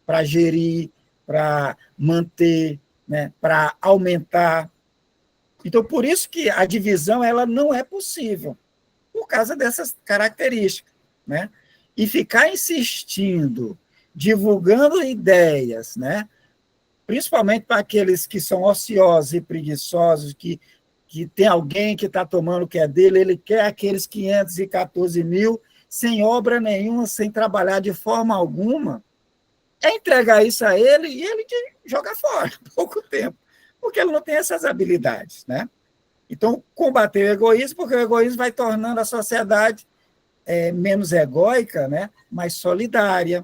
para gerir, para manter, né, para aumentar. Então, por isso que a divisão ela não é possível, por causa dessas características, né? E ficar insistindo, divulgando ideias, né? Principalmente para aqueles que são ociosos e preguiçosos, que tem alguém que está tomando o que é dele, ele quer aqueles 514 mil, sem obra nenhuma, sem trabalhar de forma alguma, é entregar isso a ele e ele joga fora em pouco tempo, porque ele não tem essas habilidades, né? Então, combater o egoísmo, porque o egoísmo vai tornando a sociedade menos egóica, né? Mais solidária,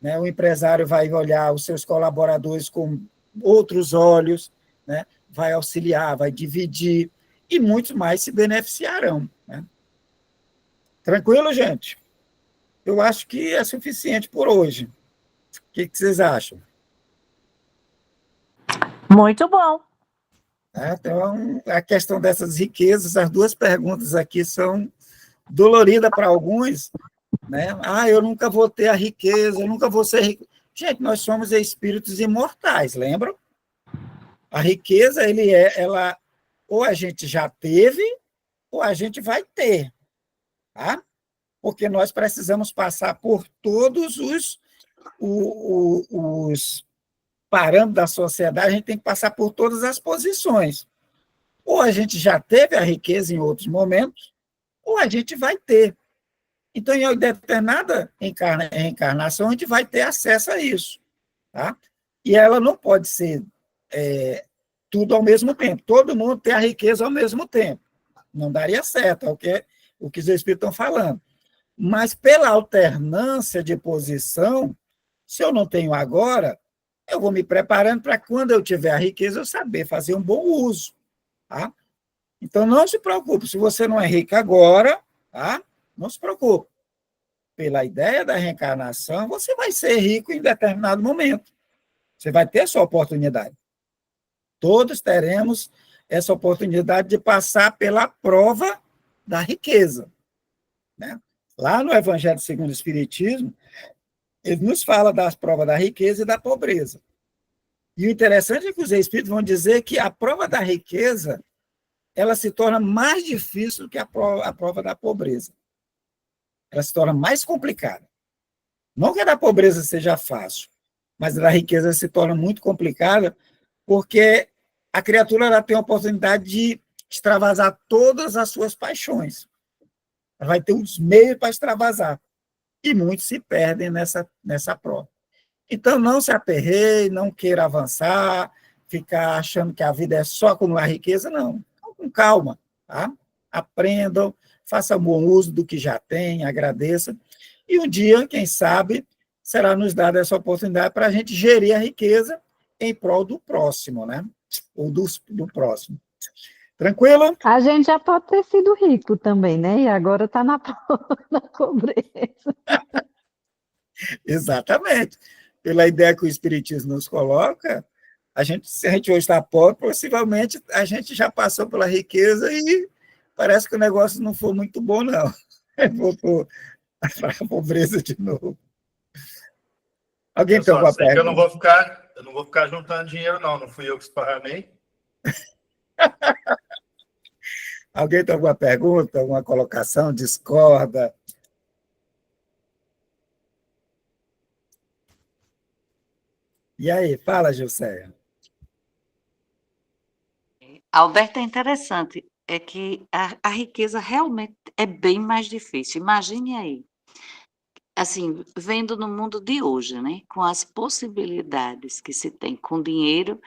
né? O empresário vai olhar os seus colaboradores com outros olhos, né? Vai auxiliar, vai dividir, e muitos mais se beneficiarão, né? Tranquilo, gente? Eu acho que é suficiente por hoje. O que vocês acham? Muito bom. Então, a questão dessas riquezas, as duas perguntas aqui são doloridas para alguns, né? Eu nunca vou ter a riqueza, eu nunca vou ser rico. Gente, nós somos espíritos imortais, lembram? A riqueza, ela ou a gente já teve, ou a gente vai ter, tá? Porque nós precisamos passar por todos os parâmetros da sociedade, a gente tem que passar por todas as posições. Ou a gente já teve a riqueza em outros momentos, ou a gente vai ter. Então, em determinada reencarnação, a gente vai ter acesso a isso. Tá? E ela não pode ser tudo ao mesmo tempo. Todo mundo tem a riqueza ao mesmo tempo. Não daria certo, é o que os espíritos estão falando. Mas, pela alternância de posição, se eu não tenho agora, eu vou me preparando para quando eu tiver a riqueza, eu saber fazer um bom uso. Tá? Então, não se preocupe. Se você não é rico agora, tá? Não se preocupe. Pela ideia da reencarnação, você vai ser rico em determinado momento. Você vai ter essa oportunidade. Todos teremos essa oportunidade de passar pela prova da riqueza. Né? Lá no Evangelho segundo o Espiritismo, ele nos fala das provas da riqueza e da pobreza. E o interessante é que os espíritos vão dizer que a prova da riqueza ela se torna mais difícil do que a prova da pobreza. Ela se torna mais complicada. Não que a da pobreza seja fácil, mas a da riqueza se torna muito complicada, porque a criatura ela tem a oportunidade de extravasar todas as suas paixões. Ela vai ter os meios para extravasar. E muitos se perdem nessa prova. Então, não se aperreie, não queira avançar, ficar achando que a vida é só acumular riqueza, não. Então, com calma, tá? Aprendam, façam bom uso do que já tem, agradeça. E um dia, quem sabe, será nos dada essa oportunidade para a gente gerir a riqueza em prol do próximo, né? Ou do próximo. Tranquilo? A gente já pode ter sido rico também, né? E agora está na pobreza. Exatamente. Pela ideia que o Espiritismo nos coloca, se a gente hoje está pobre, possivelmente a gente já passou pela riqueza e parece que o negócio não foi muito bom, não. Voltou para a pobreza de novo. Alguém tem alguma pergunta? Eu não vou ficar juntando dinheiro, não. Não fui eu que esparramei. Alguém tem alguma pergunta, alguma colocação? Discorda? E aí, fala, Gilceia. Alberto, é interessante, é que a riqueza realmente é bem mais difícil. Imagine aí, assim, vendo no mundo de hoje, né, com as possibilidades que se tem com dinheiro,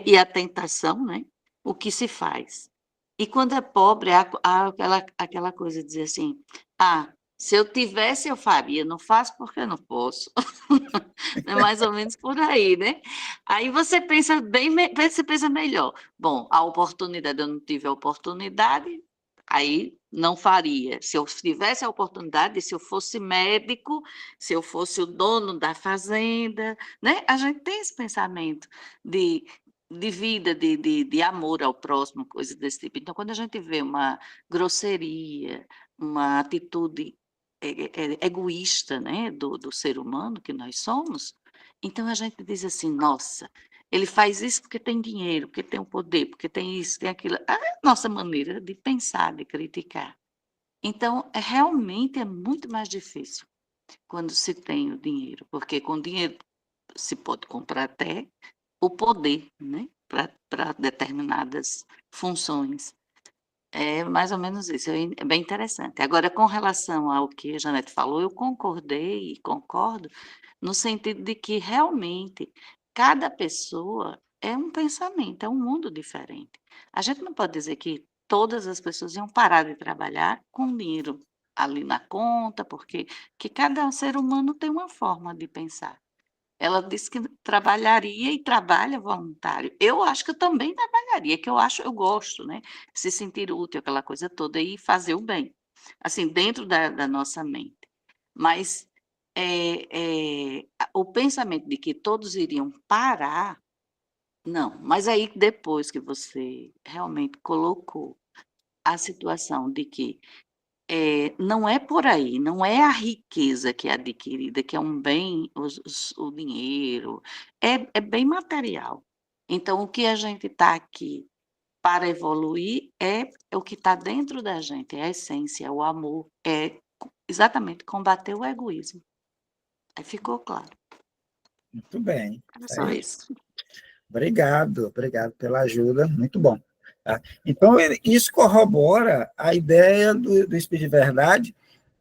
e a tentação, né, o que se faz. E quando é pobre, há aquela coisa de dizer assim, se eu tivesse, eu faria, não faço porque eu não posso. É mais ou menos por aí, né? Aí você pensa você pensa melhor. Bom, a oportunidade, eu não tive a oportunidade, aí não faria. Se eu tivesse a oportunidade, se eu fosse médico, se eu fosse o dono da fazenda, né? A gente tem esse pensamento de vida, de amor ao próximo, coisas desse tipo. Então, quando a gente vê uma grosseria, uma atitude egoísta, né, do ser humano que nós somos, então a gente diz assim, nossa, ele faz isso porque tem dinheiro, porque tem o poder, porque tem isso, tem aquilo. É a nossa maneira de pensar, de criticar. Então, realmente é muito mais difícil quando se tem o dinheiro, porque com dinheiro se pode comprar até o poder, né, para determinadas funções. É mais ou menos isso, é bem interessante. Agora, com relação ao que a Janete falou, eu concordei e concordo no sentido de que realmente cada pessoa é um pensamento, é um mundo diferente. A gente não pode dizer que todas as pessoas iam parar de trabalhar com dinheiro ali na conta, porque que cada ser humano tem uma forma de pensar. Ela disse que trabalharia e trabalha voluntário. Eu acho que eu também trabalharia, que eu gosto, né? Se sentir útil, aquela coisa toda, e fazer o bem, assim, dentro da nossa mente. Mas o pensamento de que todos iriam parar, não. Mas aí, depois que você realmente colocou a situação de que não é por aí, não é a riqueza que é adquirida, que é um bem, o dinheiro, é bem material. Então, o que a gente está aqui para evoluir é o que está dentro da gente, é a essência, o amor, é exatamente combater o egoísmo. Aí ficou claro. Muito bem. É só isso. Obrigado pela ajuda, muito bom. Tá? Então, isso corrobora a ideia do Espírito de Verdade,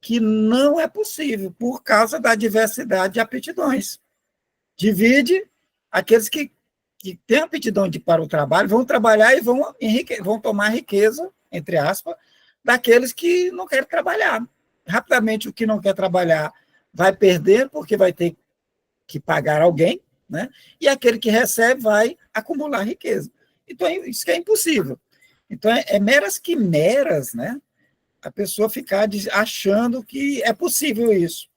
que não é possível, por causa da diversidade de aptidões. Divide aqueles que têm aptidão para o trabalho, vão trabalhar e vão tomar riqueza, entre aspas, daqueles que não querem trabalhar. Rapidamente, o que não quer trabalhar vai perder, porque vai ter que pagar alguém, né? E aquele que recebe vai acumular riqueza. Então, isso que é impossível. Então, é meras quimeras, né? A pessoa ficar achando que é possível isso,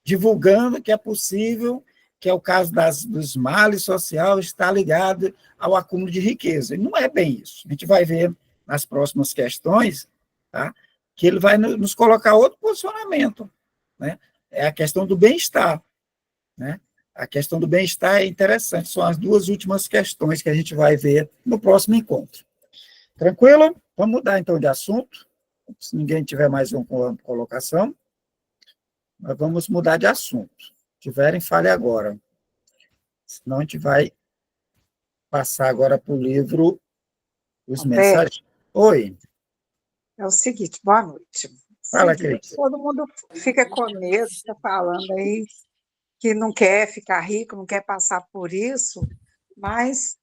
divulgando que é possível, que é o caso dos males sociais, está ligado ao acúmulo de riqueza. E não é bem isso. A gente vai ver nas próximas questões, tá? Que ele vai nos colocar outro posicionamento, né? É a questão do bem-estar, né? A questão do bem-estar é interessante, são as duas últimas questões que a gente vai ver no próximo encontro. Tranquilo? Vamos mudar, então, de assunto. Se ninguém tiver mais uma colocação, nós vamos mudar de assunto. Se tiverem, fale agora. Senão, a gente vai passar agora para o livro Os Mensageiros. Oi. É o seguinte, boa noite. Fala, Cris. Todo mundo fica com medo, está falando aí que não quer ficar rico, não quer passar por isso, mas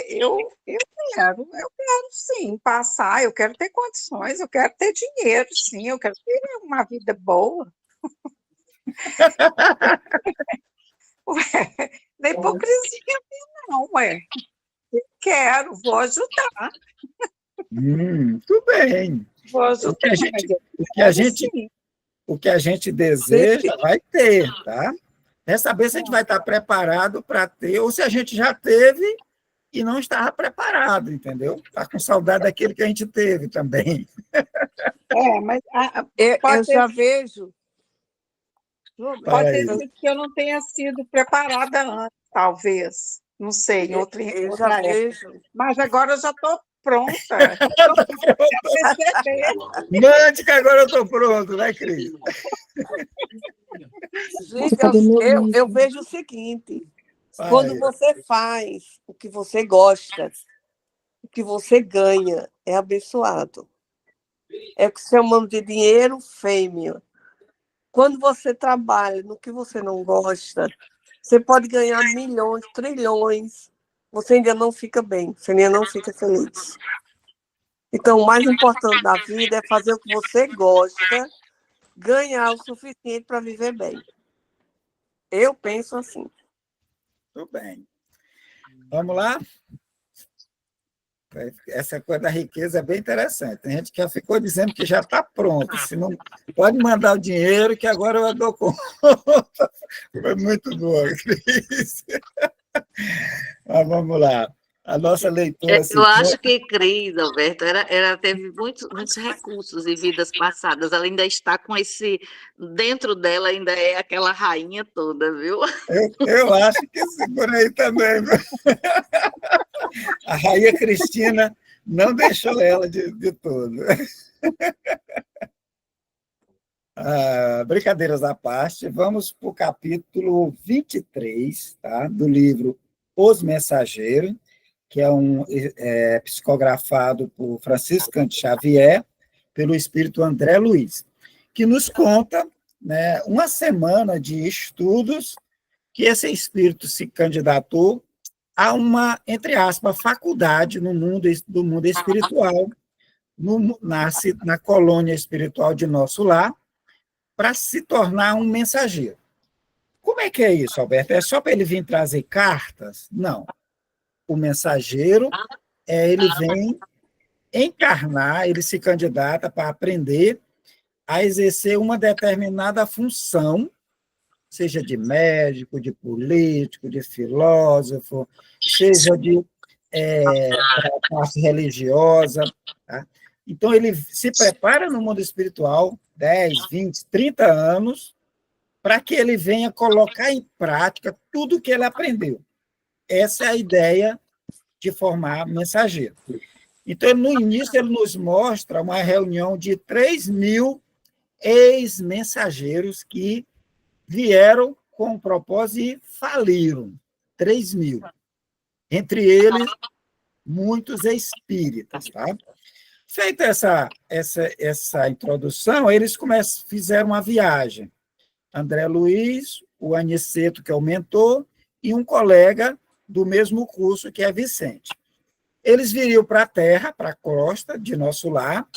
eu quero sim passar, eu quero ter condições, eu quero ter dinheiro, sim, eu quero ter uma vida boa. Ué, não é hipocrisia não, ué. Eu quero, vou ajudar. Tudo bem. Vou ajudar. O que a gente deseja vai ter, tá? É saber se a gente vai estar preparado para ter, ou se a gente já teve e não estava preparado, entendeu? Está com saudade daquele que a gente teve também. Mas eu já vejo. Pode ter sido que eu não tenha sido preparada antes, talvez. Não sei, em outra já vejo. Mas agora eu já estou pronta. Mande que agora eu estou pronto, né, Cris? Gente, eu vejo o seguinte: quando você faz o que você gosta, o que você ganha é abençoado. É o que chamamos de dinheiro fêmea. Quando você trabalha no que você não gosta, você pode ganhar milhões, trilhões, você ainda não fica bem, você ainda não fica feliz. Então, o mais importante da vida é fazer o que você gosta, ganhar o suficiente para viver bem. Eu penso assim. Tudo bem. Vamos lá? Essa coisa da riqueza é bem interessante. Tem gente que já ficou dizendo que já está pronto. Se não, pode mandar o dinheiro, que agora eu dou conta. Foi muito boa, Cris. Mas vamos lá. A nossa leitura... Eu acho que Cris, Alberto, ela teve muitos recursos em vidas passadas. Ela ainda está com esse... Dentro dela ainda é aquela rainha toda, viu? Eu acho que sim, por aí também. A rainha Cristina não deixou ela de todo. Brincadeiras à parte, vamos para o capítulo 23, tá, do livro Os Mensageiros, que é psicografado por Francisco Cândido Xavier, pelo espírito André Luiz, que nos conta, né, uma semana de estudos que esse espírito se candidatou a uma, entre aspas, faculdade do mundo espiritual, na colônia espiritual de Nosso Lar, para se tornar um mensageiro. Como é que é isso, Alberto? É só para ele vir trazer cartas? Não. O mensageiro, ele vem encarnar, ele se candidata para aprender a exercer uma determinada função, seja de médico, de político, de filósofo, seja de parte religiosa. Tá? Então, ele se prepara no mundo espiritual 10, 20, 30 anos para que ele venha colocar em prática tudo o que ele aprendeu. Essa é a ideia de formar mensageiro. Então, no início, ele nos mostra uma reunião de 3.000 ex-mensageiros que vieram com o propósito e faliram. 3.000. Entre eles, muitos espíritas. Tá? Feita essa introdução, eles fizeram uma viagem. André Luiz, o Aniceto, que é o mentor, e um colega do mesmo curso, que é Vicente. Eles viriam para a terra, para a costa de nosso lar,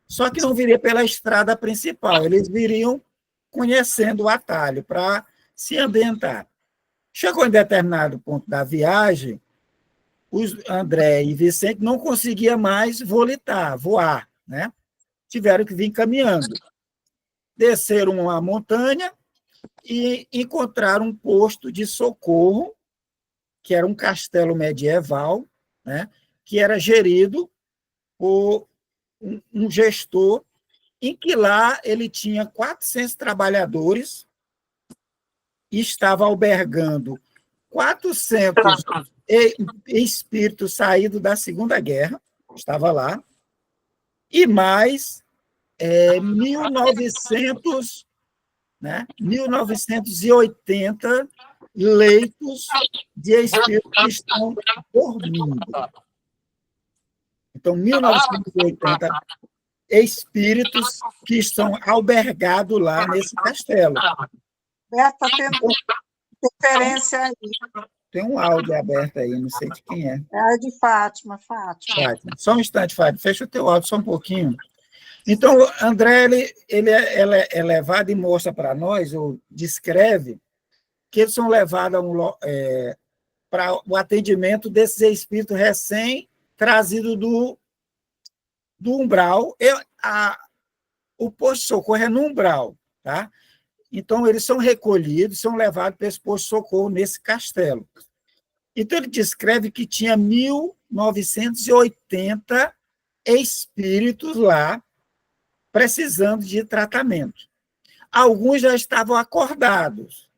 só que não viriam pela estrada principal, eles viriam conhecendo o atalho para se ambientar. Chegou em determinado ponto da viagem, os André e Vicente não conseguiam mais voar, né? Tiveram que vir caminhando. Desceram uma montanha e encontraram um posto de socorro, que era um castelo medieval, né? Que era gerido por um gestor, em que lá ele tinha 400 trabalhadores e estava albergando 400 espíritos saídos da Segunda Guerra, estava lá, e mais 1980 leitos de espíritos que estão dormindo. Então, 1980 espíritos que estão albergados lá nesse castelo. Está tendo interferência aí. Tem um áudio aberto aí, não sei de quem é. É de Fátima. Fátima. Só um instante, Fátima. Fecha o teu áudio só um pouquinho. Então, André, ele é levado e mostra para nós, ou descreve, que eles são levados para o atendimento desses espíritos recém-trazidos do umbral. O posto de socorro é no umbral, tá? Então, eles são recolhidos, são levados para esse posto de socorro nesse castelo. Então, ele descreve que tinha 1980 espíritos lá precisando de tratamento. Alguns já estavam acordados,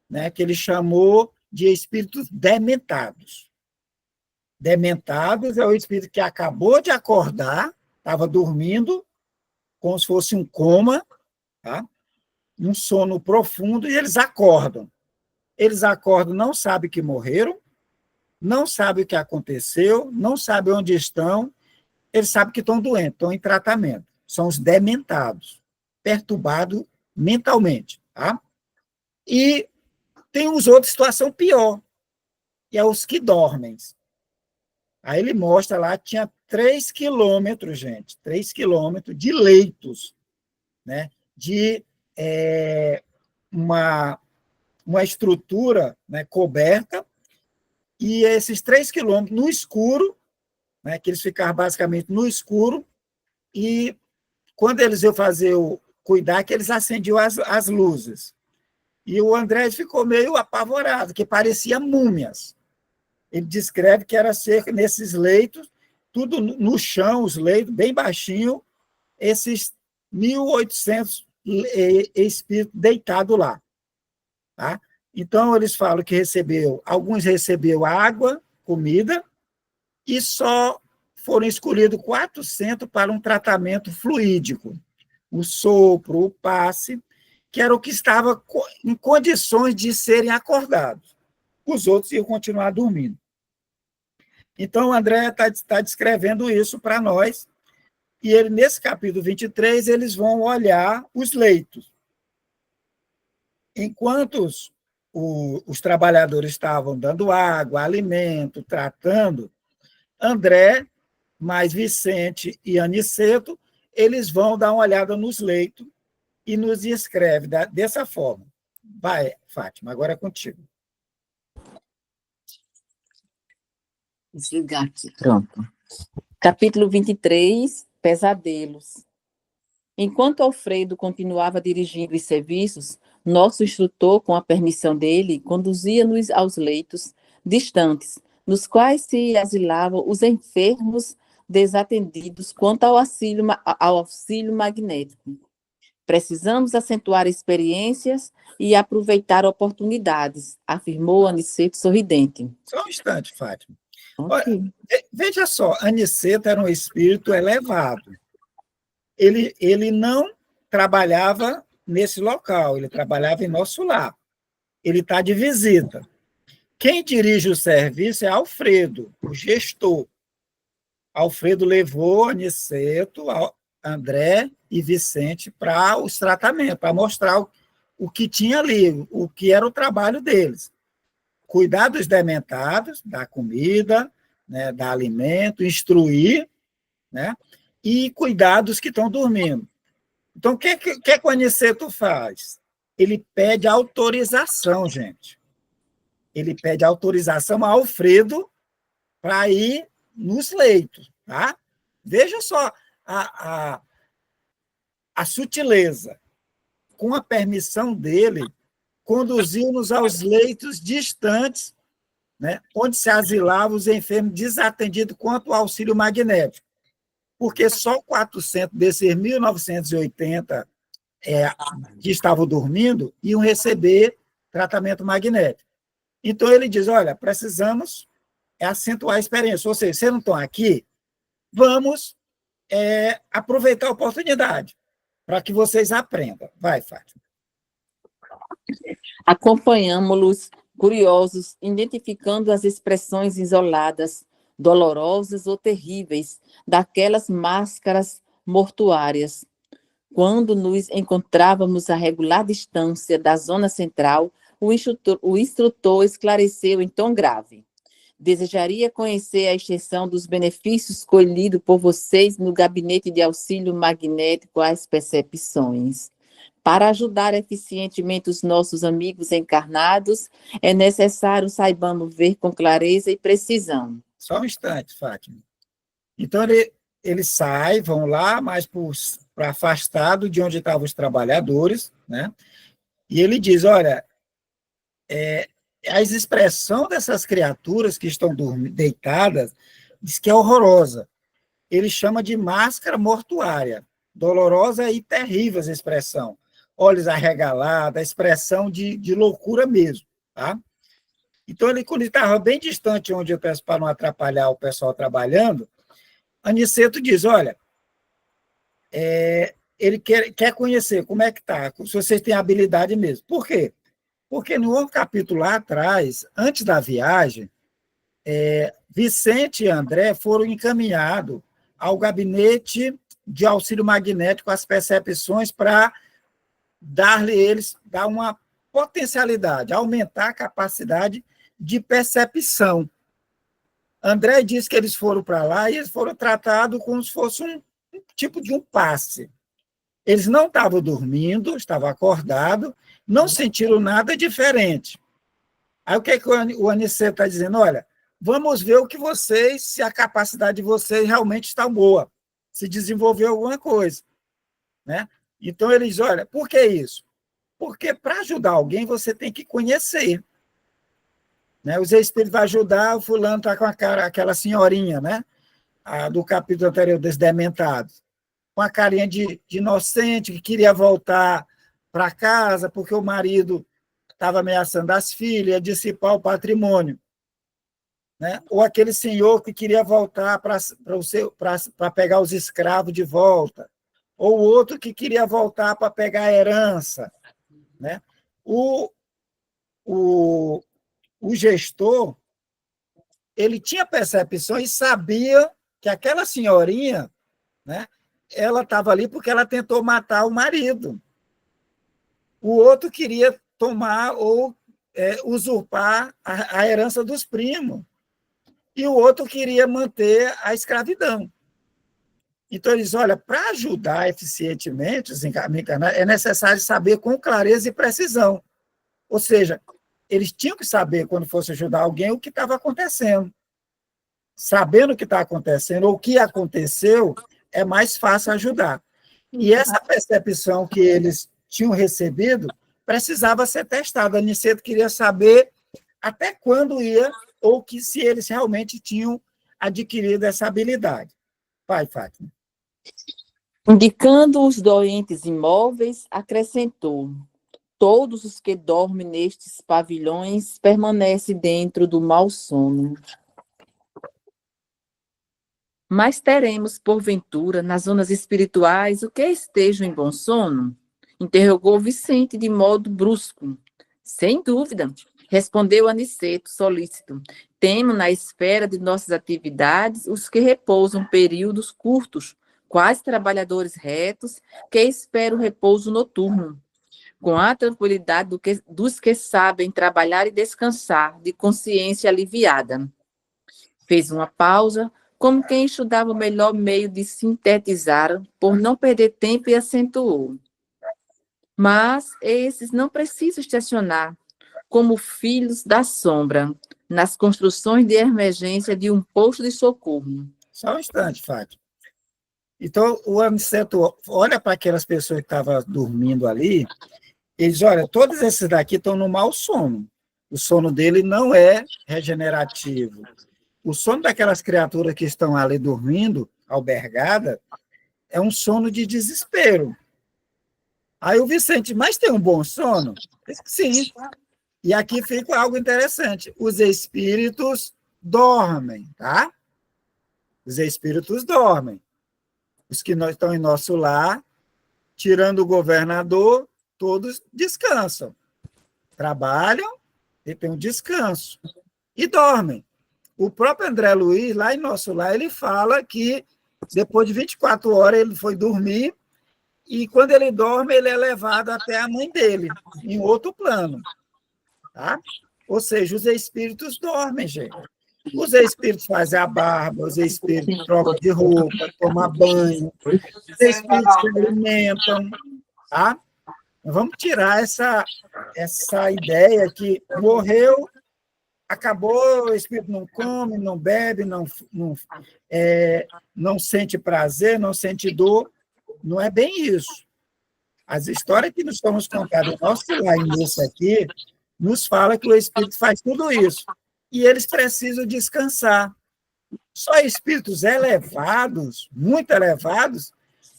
né, que ele chamou de espíritos dementados. Dementados é o espírito que acabou de acordar, estava dormindo, como se fosse um coma, tá? Um sono profundo, e eles acordam. Eles acordam, não sabem que morreram, não sabem o que aconteceu, não sabem onde estão, eles sabem que estão doentes, estão em tratamento. São os dementados, perturbados mentalmente. Tá? E tem os outros situação pior, que é os que dormem. Aí ele mostra lá, tinha 3 quilômetros, gente, 3 quilômetros de leitos, né, de uma estrutura, né, coberta, e esses 3 quilômetros no escuro, né, que eles ficavam basicamente no escuro, e quando eles iam cuidar, que eles acendiam as luzes. E o André ficou meio apavorado, que parecia múmias. Ele descreve que era cerca, nesses leitos, tudo no chão, os leitos, bem baixinho, esses 1.800 espíritos deitados lá. Tá? Então, eles falam que alguns receberam água, comida, e só foram escolhidos 400 para um tratamento fluídico, o sopro, o passe, que era o que estava em condições de serem acordados. Os outros iam continuar dormindo. Então, o André está descrevendo isso para nós, e ele, nesse capítulo 23, eles vão olhar os leitos. Enquanto os trabalhadores estavam dando água, alimento, tratando, André, mais Vicente e Aniceto, eles vão dar uma olhada nos leitos e nos descreve dessa forma. Vai, Fátima, agora é contigo. Desligar aqui, pronto. Capítulo 23, Pesadelos. Enquanto Alfredo continuava dirigindo os serviços, nosso instrutor, com a permissão dele, conduzia-nos aos leitos distantes, nos quais se asilavam os enfermos desatendidos quanto ao auxílio magnético. Precisamos acentuar experiências e aproveitar oportunidades, afirmou Aniceto sorridente. Só um instante, Fátima. Okay. Veja só, Aniceto era um espírito elevado. Ele não trabalhava nesse local, ele trabalhava em nosso lar. Ele está de visita. Quem dirige o serviço é Alfredo, o gestor. Alfredo levou Aniceto, André e Vicente para os tratamentos, para mostrar o que tinha ali, o que era o trabalho deles. Cuidar dos dementados, dar comida, né, dar alimento, instruir, né, e cuidar dos que estão dormindo. Então, o que o Aniceto faz? Ele pede autorização, gente. Ele pede autorização a Alfredo para ir nos leitos, tá? Veja só a sutileza. Com a permissão dele, conduziu-nos aos leitos distantes, né, onde se asilavam os enfermos desatendidos quanto ao auxílio magnético, porque só 400 desses 1.980 que estavam dormindo iam receber tratamento magnético. Então, ele diz, olha, precisamos acentuar a experiência, ou seja, vocês não estão aqui, vamos aproveitar a oportunidade para que vocês aprendam. Vai, Fátima. Acompanhamos-los, curiosos, identificando as expressões isoladas, dolorosas ou terríveis, daquelas máscaras mortuárias. Quando nos encontrávamos a regular distância da zona central, o instrutor esclareceu em tom grave. Desejaria conhecer a extensão dos benefícios colhidos por vocês no gabinete de auxílio magnético às percepções. Para ajudar eficientemente os nossos amigos encarnados, é necessário saibamos ver com clareza e precisão. Só um instante, Fátima. Então, eles saem, vão lá, mais para afastado de onde estavam os trabalhadores, né? E ele diz, olha, a expressão dessas criaturas que estão deitadas diz que é horrorosa. Ele chama de máscara mortuária. Dolorosa e terrível essa expressão. Olhos arregalados, a expressão de loucura mesmo. Tá? Então, quando ele estava bem distante onde eu peço para não atrapalhar o pessoal trabalhando, Aniceto diz, olha, ele quer conhecer como é que está, se vocês têm habilidade mesmo. Por quê? Porque no outro capítulo lá atrás, antes da viagem, Vicente e André foram encaminhados ao gabinete de auxílio magnético às percepções para dar uma potencialidade, aumentar a capacidade de percepção. André disse que eles foram para lá e eles foram tratados como se fosse um tipo de um passe. Eles não estavam dormindo, estavam acordados, não sentiram nada diferente. Aí o que o Aniceto está dizendo? Olha, vamos ver o que se a capacidade de vocês realmente está boa, se desenvolveu alguma coisa. Né? Então, ele diz, olha, por que isso? Porque para ajudar alguém, você tem que conhecer. Né? Os espíritos vão ajudar, o fulano está com aquela senhorinha, né? Do capítulo anterior, dos dementados, com a carinha de inocente, que queria voltar para casa, porque o marido estava ameaçando as filhas, dissipar o patrimônio. Né? Ou aquele senhor que queria voltar para pegar os escravos de volta. Ou outro que queria voltar para pegar a herança. Né? O gestor, ele tinha percepção e sabia que aquela senhorinha, né, ela estava ali porque ela tentou matar o marido. O outro queria tomar ou usurpar a herança dos primos. E o outro queria manter a escravidão. Então, eles, olha, para ajudar eficientemente os encarnados, é necessário saber com clareza e precisão. Ou seja, eles tinham que saber, quando fosse ajudar alguém, o que estava acontecendo. Sabendo o que está acontecendo, ou o que aconteceu, é mais fácil ajudar. E essa percepção que eles tinham recebido precisava ser testada. A Aniceto queria saber até quando ia, ou se eles realmente tinham adquirido essa habilidade. Vai, Fátima. Indicando os doentes imóveis, acrescentou: todos os que dormem nestes pavilhões permanecem dentro do mau sono. Mas teremos, porventura, nas zonas espirituais, o que estejam em bom sono? Interrogou Vicente de modo brusco. Sem dúvida, Respondeu Aniceto, solícito. Temo na esfera de nossas atividades os que repousam períodos curtos, quais trabalhadores retos que esperam repouso noturno, com a tranquilidade dos que sabem trabalhar e descansar, de consciência aliviada. Fez uma pausa, como quem estudava o melhor meio de sintetizar, por não perder tempo, e acentuou. Mas esses não precisam estacionar, como filhos da sombra, nas construções de emergência de um posto de socorro. Só um instante, Fátima. Então, o Aniceto olha para aquelas pessoas que estavam dormindo ali, ele diz, olha, todos esses daqui estão no mau sono. O sono dele não é regenerativo. O sono daquelas criaturas que estão ali dormindo, albergada, é um sono de desespero. Aí o Vicente, mas tem um bom sono? Sim. E aqui fica algo interessante. Os espíritos dormem, tá? Os espíritos dormem. Os que estão em nosso lar, tirando o governador, todos descansam. Trabalham e têm um descanso. E dormem. O próprio André Luiz, lá em nosso lar, ele fala que depois de 24 horas ele foi dormir e quando ele dorme, ele é levado até a mãe dele, em outro plano. Tá? Ou seja, os espíritos dormem, gente. Os espíritos fazem a barba, os espíritos trocam de roupa, tomam banho, os espíritos se alimentam. Tá? Vamos tirar essa ideia que morreu, acabou, o espírito não come, não bebe, não sente prazer, não sente dor. Não é bem isso. As histórias que nos somos contadas, nosso lar nesse aqui, nos fala que o espírito faz tudo isso. E eles precisam descansar. Só espíritos elevados, muito elevados,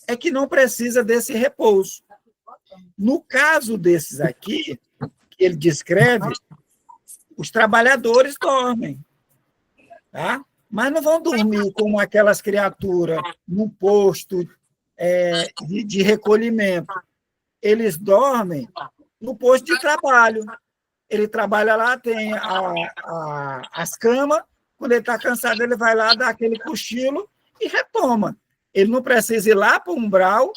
é que não precisa desse repouso. No caso desses aqui, que ele descreve, os trabalhadores dormem, tá? Mas não vão dormir como aquelas criaturas num posto de recolhimento. Eles dormem no posto de trabalho. Ele trabalha lá, tem as camas, quando ele está cansado, ele vai lá, dá aquele cochilo e retoma. Ele não precisa ir lá para o umbral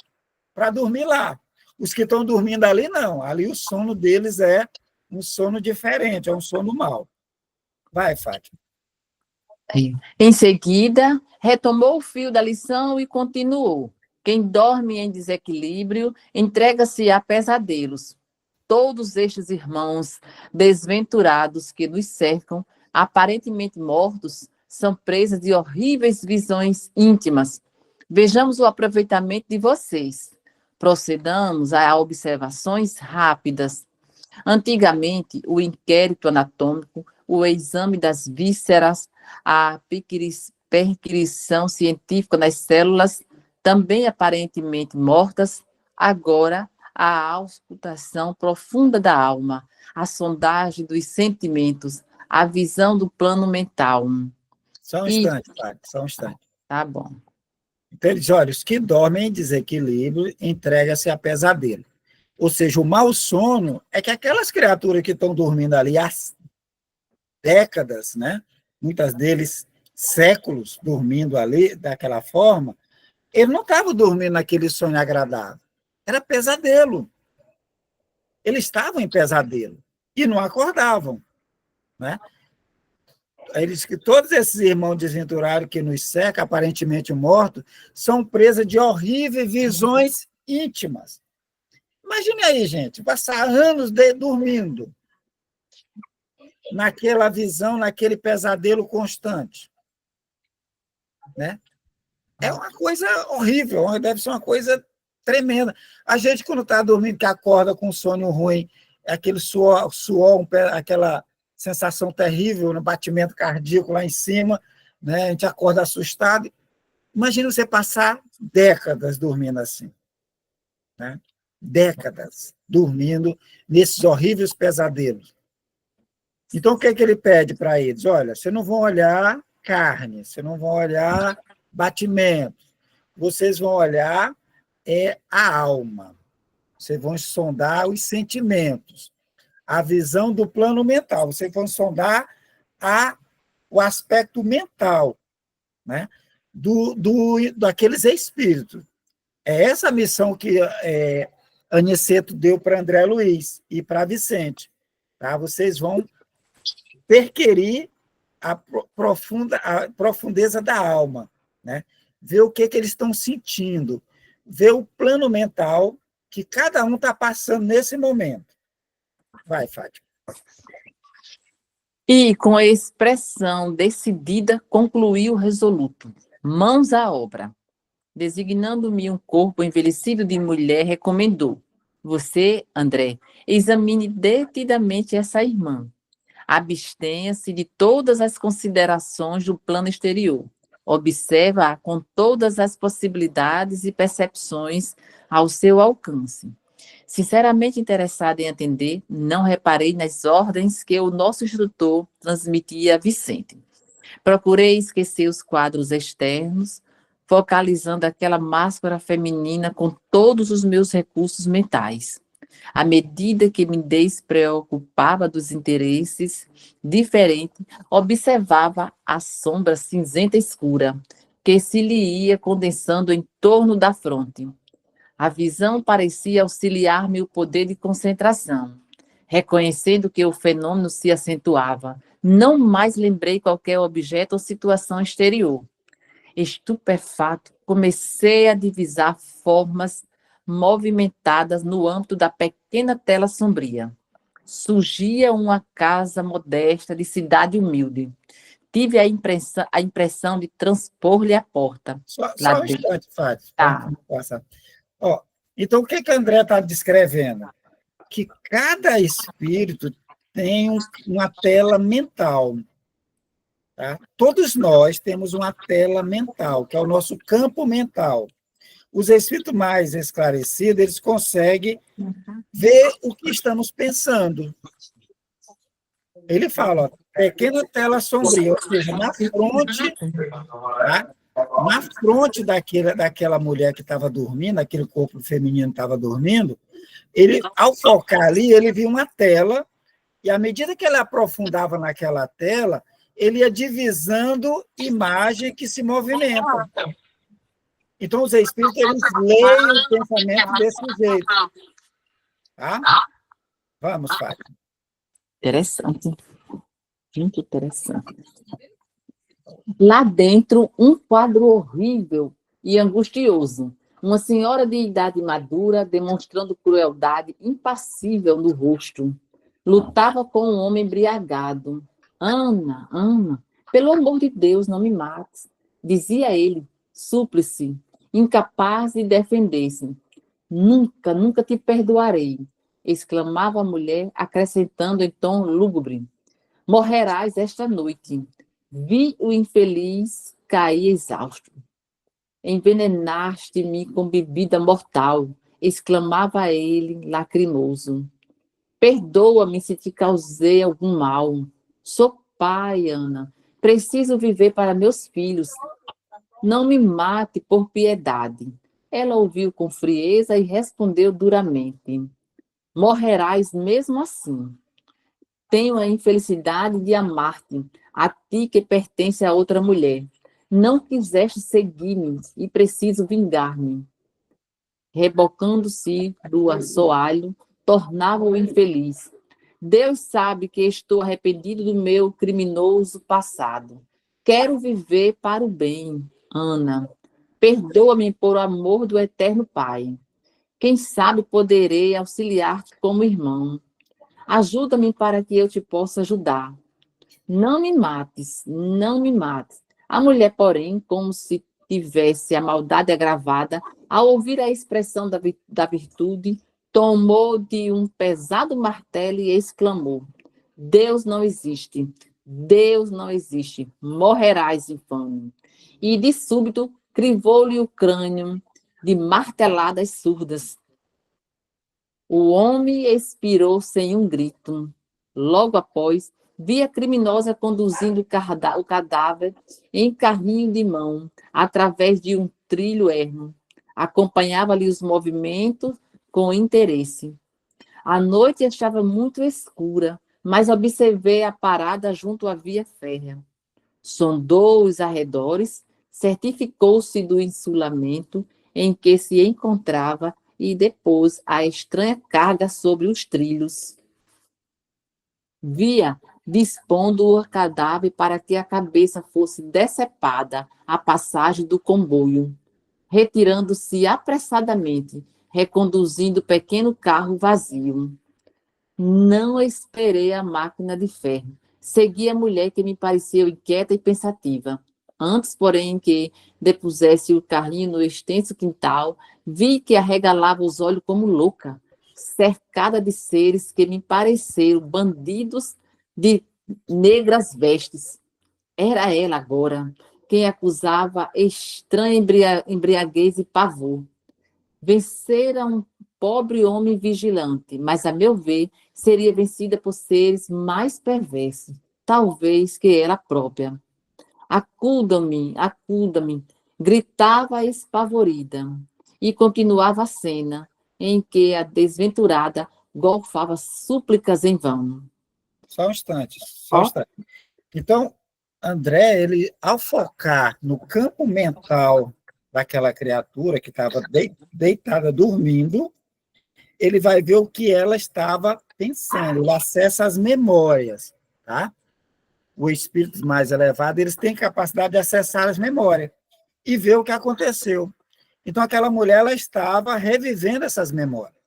para dormir lá. Os que estão dormindo ali, não. Ali o sono deles é um sono diferente, é um sono mau. Vai, Fátima. Em seguida, retomou o fio da lição e continuou. Quem dorme em desequilíbrio entrega-se a pesadelos. Todos estes irmãos desventurados que nos cercam, aparentemente mortos, são presas de horríveis visões íntimas. Vejamos o aproveitamento de vocês. Procedamos a observações rápidas. Antigamente, o inquérito anatômico, o exame das vísceras, a perquisição científica nas células, também aparentemente mortas, agora a auscultação profunda da alma, a sondagem dos sentimentos, a visão do plano mental. Só um instante, Fátima, só um instante. Tá bom. Então, eles, olha, os que dormem em desequilíbrio entregam-se a pesadelo. Ou seja, o mau sono é que aquelas criaturas que estão dormindo ali há décadas, né? Muitas deles séculos dormindo ali daquela forma, eles não estavam dormindo naquele sonho agradável. Era pesadelo. Eles estavam em pesadelo e não acordavam, né? Eles, que todos esses irmãos desventurados que nos cercam, aparentemente mortos, são presas de horríveis visões íntimas. Imagine aí, gente, passar anos dormindo naquela visão, naquele pesadelo constante, né? É uma coisa horrível, deve ser uma coisa tremenda. A gente, quando está dormindo, que acorda com sono ruim, aquele suor, aquela sensação terrível no batimento cardíaco lá em cima, né? A gente acorda assustado. Imagina você passar décadas dormindo assim, né? Décadas dormindo nesses horríveis pesadelos. Então, o que é que ele pede para eles? Olha, vocês não vão olhar carne, vocês não vão olhar batimento, vocês vão olhar a alma, vocês vão sondar os sentimentos. a visão do plano mental. Vocês vão sondar o aspecto mental, né, daqueles espíritos. É essa a missão que Aniceto deu para André Luiz e para Vicente. Tá? Vocês vão perquirir a profundeza da alma, né? Ver o que eles estão sentindo, ver o plano mental que cada um está passando nesse momento. Vai, Fátima. E, com a expressão decidida, concluiu resoluto. Mãos à obra. Designando-me um corpo envelhecido de mulher, recomendou: você, André, examine detidamente essa irmã. Abstenha-se de todas as considerações do plano exterior. Observa-a com todas as possibilidades e percepções ao seu alcance. Sinceramente interessada em atender, não reparei nas ordens que o nosso instrutor transmitia a Vicente. Procurei esquecer os quadros externos, focalizando aquela máscara feminina com todos os meus recursos mentais. À medida que me despreocupava dos interesses diferentes, observava a sombra cinzenta escura que se lhe ia condensando em torno da fronte. A visão parecia auxiliar-me o poder de concentração. Reconhecendo que o fenômeno se acentuava, não mais lembrei qualquer objeto ou situação exterior. Estupefato, comecei a divisar formas movimentadas no âmbito da pequena tela sombria. Surgia uma casa modesta de cidade humilde. Tive a impressão de transpor-lhe a porta. Só um instante, Fátima. Tá. Então, o que André está descrevendo? Que cada espírito tem uma tela mental. Tá? Todos nós temos uma tela mental, que é o nosso campo mental. Os espíritos mais esclarecidos, eles conseguem ver o que estamos pensando. Ele fala, ó, pequena tela sombria, ou seja, na fronte, tá? Na fronte daquela mulher que estava dormindo, aquele corpo feminino estava dormindo, ele, ao focar ali, ele viu uma tela, e à medida que ele aprofundava naquela tela, ele ia divisando imagem que se movimenta. Então, os espíritos, eles leem o pensamento desse jeito. Tá? Vamos, Fátima. Interessante. Muito interessante. Lá dentro, um quadro horrível e angustioso. Uma senhora de idade madura, demonstrando crueldade impassível no rosto. Lutava com um homem embriagado. Ana, pelo amor de Deus, não me mates, dizia ele, súplice, incapaz de defender-se. Nunca te perdoarei, exclamava a mulher, acrescentando em tom lúgubre. Morrerás esta noite. Vi o infeliz cair exausto. Envenenaste-me com bebida mortal, exclamava ele, lacrimoso. Perdoa-me se te causei algum mal. Sou pai, Ana. Preciso viver para meus filhos. Não me mate por piedade. Ela ouviu com frieza e respondeu duramente. Morrerás mesmo assim. Tenho a infelicidade de amar-te, a ti que pertence a outra mulher. Não quiseste seguir-me e preciso vingar-me. Rebocando-se do assoalho, tornava-o infeliz. Deus sabe que estou arrependido do meu criminoso passado. Quero viver para o bem, Ana. Perdoa-me por amor do eterno Pai. Quem sabe poderei auxiliar-te como irmão. Ajuda-me para que eu te possa ajudar. Não me mates, não me mates. A mulher, porém, como se tivesse a maldade agravada, ao ouvir a expressão da virtude, tomou de um pesado martelo e exclamou: Deus não existe, Deus não existe, morrerás, infame. E, de súbito, crivou-lhe o crânio de marteladas surdas. O homem expirou sem um grito. Logo após, vi a criminosa conduzindo o cadáver em carrinho de mão, através de um trilho ermo. Acompanhava-lhe os movimentos com interesse. A noite estava muito escura, mas observei a parada junto à via férrea. Sondou os arredores, certificou-se do insulamento em que se encontrava e depôs a estranha carga sobre os trilhos. Via dispondo o cadáver para que a cabeça fosse decepada à passagem do comboio, retirando-se apressadamente, reconduzindo o pequeno carro vazio. Não esperei a máquina de ferro. Segui a mulher que me pareceu inquieta e pensativa. Antes, porém, que depusesse o carrinho no extenso quintal, vi que arregalava os olhos como louca, cercada de seres que me pareceram bandidos de negras vestes. Era ela agora quem acusava estranha embriaguez e pavor. Vencera um pobre homem vigilante, mas, a meu ver, seria vencida por seres mais perversos, talvez que ela própria. Acuda-me, acuda-me, gritava espavorida, e continuava a cena em que a desventurada golfava súplicas em vão. Só um instante, só um instante. Então, André, ele, ao focar no campo mental daquela criatura que estava deitada, dormindo, ele vai ver o que ela estava pensando, ele acessa as memórias, tá? Os espíritos mais elevados, eles têm capacidade de acessar as memórias e ver o que aconteceu. Então, aquela mulher, ela estava revivendo essas memórias.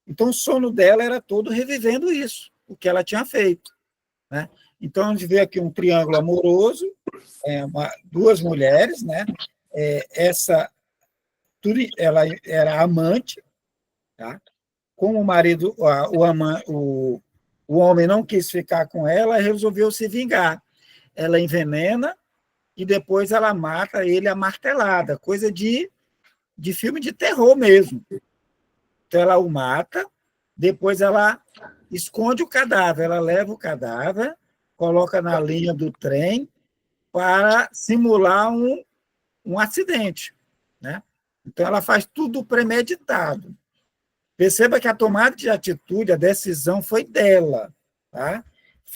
Então, o sono dela era todo revivendo isso, o que ela tinha feito, né? Então, a gente vê aqui um triângulo amoroso, duas mulheres, né? Ela era amante, tá? Como o marido, o homem não quis ficar com ela, resolveu se vingar. Ela envenena e depois ela mata ele a martelada, coisa de filme de terror mesmo. Então, ela o mata, depois ela esconde o cadáver, ela leva o cadáver, coloca na linha do trem para simular um acidente, né? Então, ela faz tudo premeditado. Perceba que a tomada de atitude, a decisão foi dela, tá?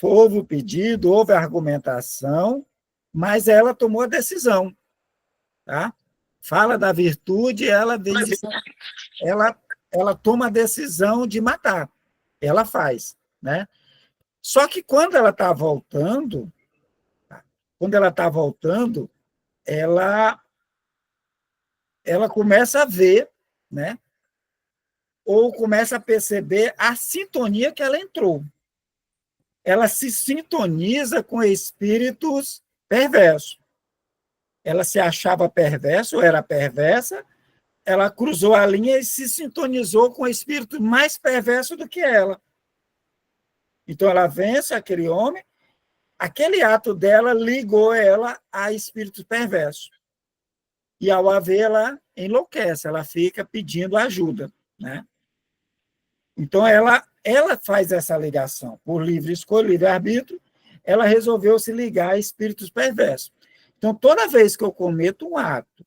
Houve o pedido, houve a argumentação, mas ela tomou a decisão, tá? Fala da virtude, ela toma a decisão de matar. Ela faz, né? Só que quando ela está voltando, ela começa a ver, né? Ou começa a perceber a sintonia que ela entrou. Ela se sintoniza com espíritos perversos. Ela se achava perversa, ou era perversa, ela cruzou a linha e se sintonizou com espíritos mais perversos do que ela. Então, ela vence aquele homem, aquele ato dela ligou ela a espíritos perversos. E, ao a ver, ela enlouquece, ela fica pedindo ajuda, né? Então, ela faz essa ligação. Por livre escolha, livre-arbítrio, ela resolveu se ligar a espíritos perversos. Então, toda vez que eu cometo um ato,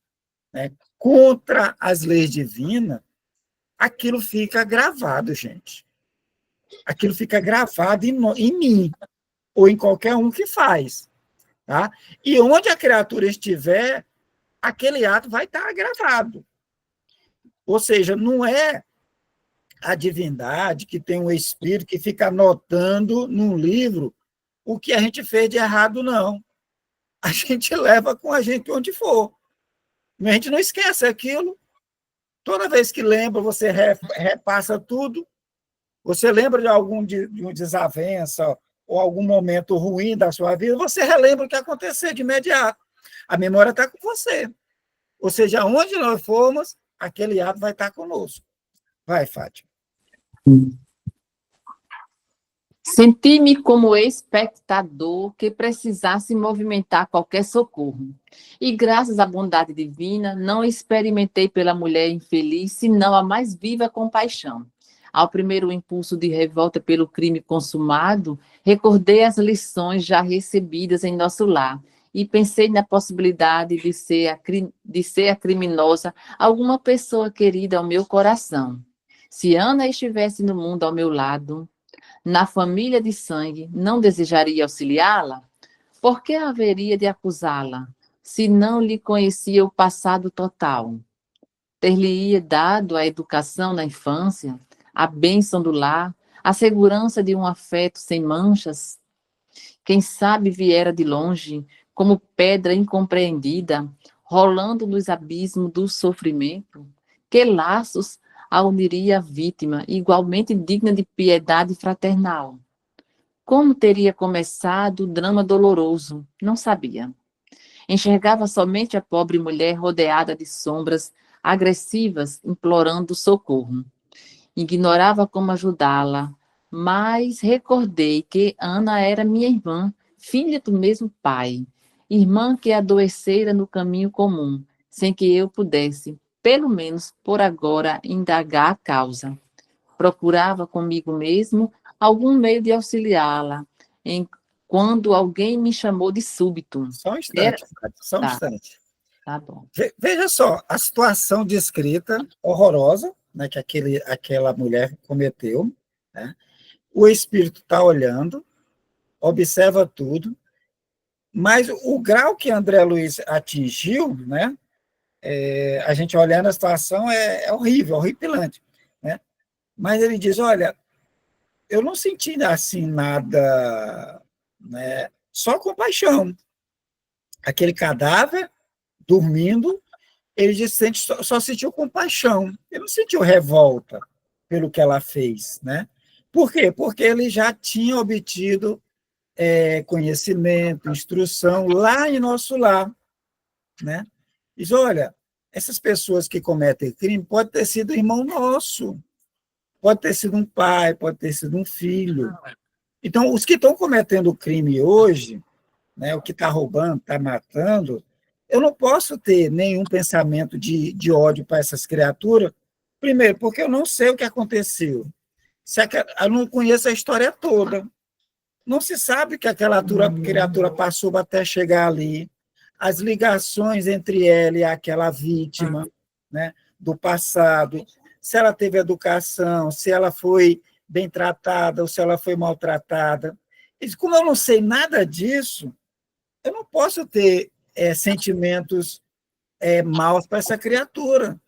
né, contra as leis divinas, aquilo fica gravado, gente. Aquilo fica gravado em mim, ou em qualquer um que faz. Tá? E onde a criatura estiver, aquele ato vai estar gravado. Ou seja, não é a divindade que tem um espírito que fica anotando num livro o que a gente fez de errado, não. A gente leva com a gente onde for. A gente não esquece aquilo. Toda vez que lembra, você repassa tudo. Você lembra de uma desavença ou algum momento ruim da sua vida, você relembra o que aconteceu de imediato. A memória está com você. Ou seja, onde nós formos, aquele ato vai estar conosco. Vai, Fátima. Senti-me como espectador que precisasse movimentar qualquer socorro. E, graças à bondade divina, não experimentei pela mulher infeliz senão a mais viva compaixão. Ao primeiro impulso de revolta pelo crime consumado, recordei as lições já recebidas em nosso lar e pensei na possibilidade de ser a criminosa alguma pessoa querida ao meu coração. Se Ana estivesse no mundo ao meu lado, na família de sangue, não desejaria auxiliá-la? Por que haveria de acusá-la, se não lhe conhecia o passado total? Ter-lhe-ia dado a educação na infância, a bênção do lar, a segurança de um afeto sem manchas? Quem sabe viera de longe, como pedra incompreendida, rolando nos abismos do sofrimento? Que laços a uniria a vítima, igualmente digna de piedade fraternal? Como teria começado o drama doloroso? Não sabia. Enxergava somente a pobre mulher rodeada de sombras agressivas, implorando socorro. Ignorava como ajudá-la, mas recordei que Ana era minha irmã, filha do mesmo pai, irmã que adoecera no caminho comum, sem que eu pudesse, pelo menos por agora, indagar a causa. Procurava comigo mesmo algum meio de auxiliá-la, quando alguém me chamou de súbito. Só um instante, só um Tá. instante. Tá bom. Veja só, a situação descrita, horrorosa, né, que aquela mulher cometeu, né? O espírito está olhando, observa tudo, mas o grau que André Luiz atingiu, né, a gente olhando a situação é horrível, horripilante, né? Mas ele diz, olha, eu não senti assim nada, né, só compaixão. Aquele cadáver dormindo, ele diz, só sentiu compaixão, ele não sentiu revolta pelo que ela fez, né? Por quê? Porque ele já tinha obtido conhecimento, instrução lá em nosso lar, né? Diz, olha, essas pessoas que cometem crime pode ter sido irmão nosso, pode ter sido um pai, pode ter sido um filho. Então, os que estão cometendo crime hoje, né, o que está roubando, está matando, eu não posso ter nenhum pensamento de ódio para essas criaturas, primeiro, porque eu não sei o que aconteceu. Eu não conheço a história toda. Não se sabe que aquela criatura passou até chegar ali, as ligações entre ela e aquela vítima, né, do passado, se ela teve educação, se ela foi bem tratada ou se ela foi maltratada. E como eu não sei nada disso, eu não posso ter sentimentos maus para essa criatura.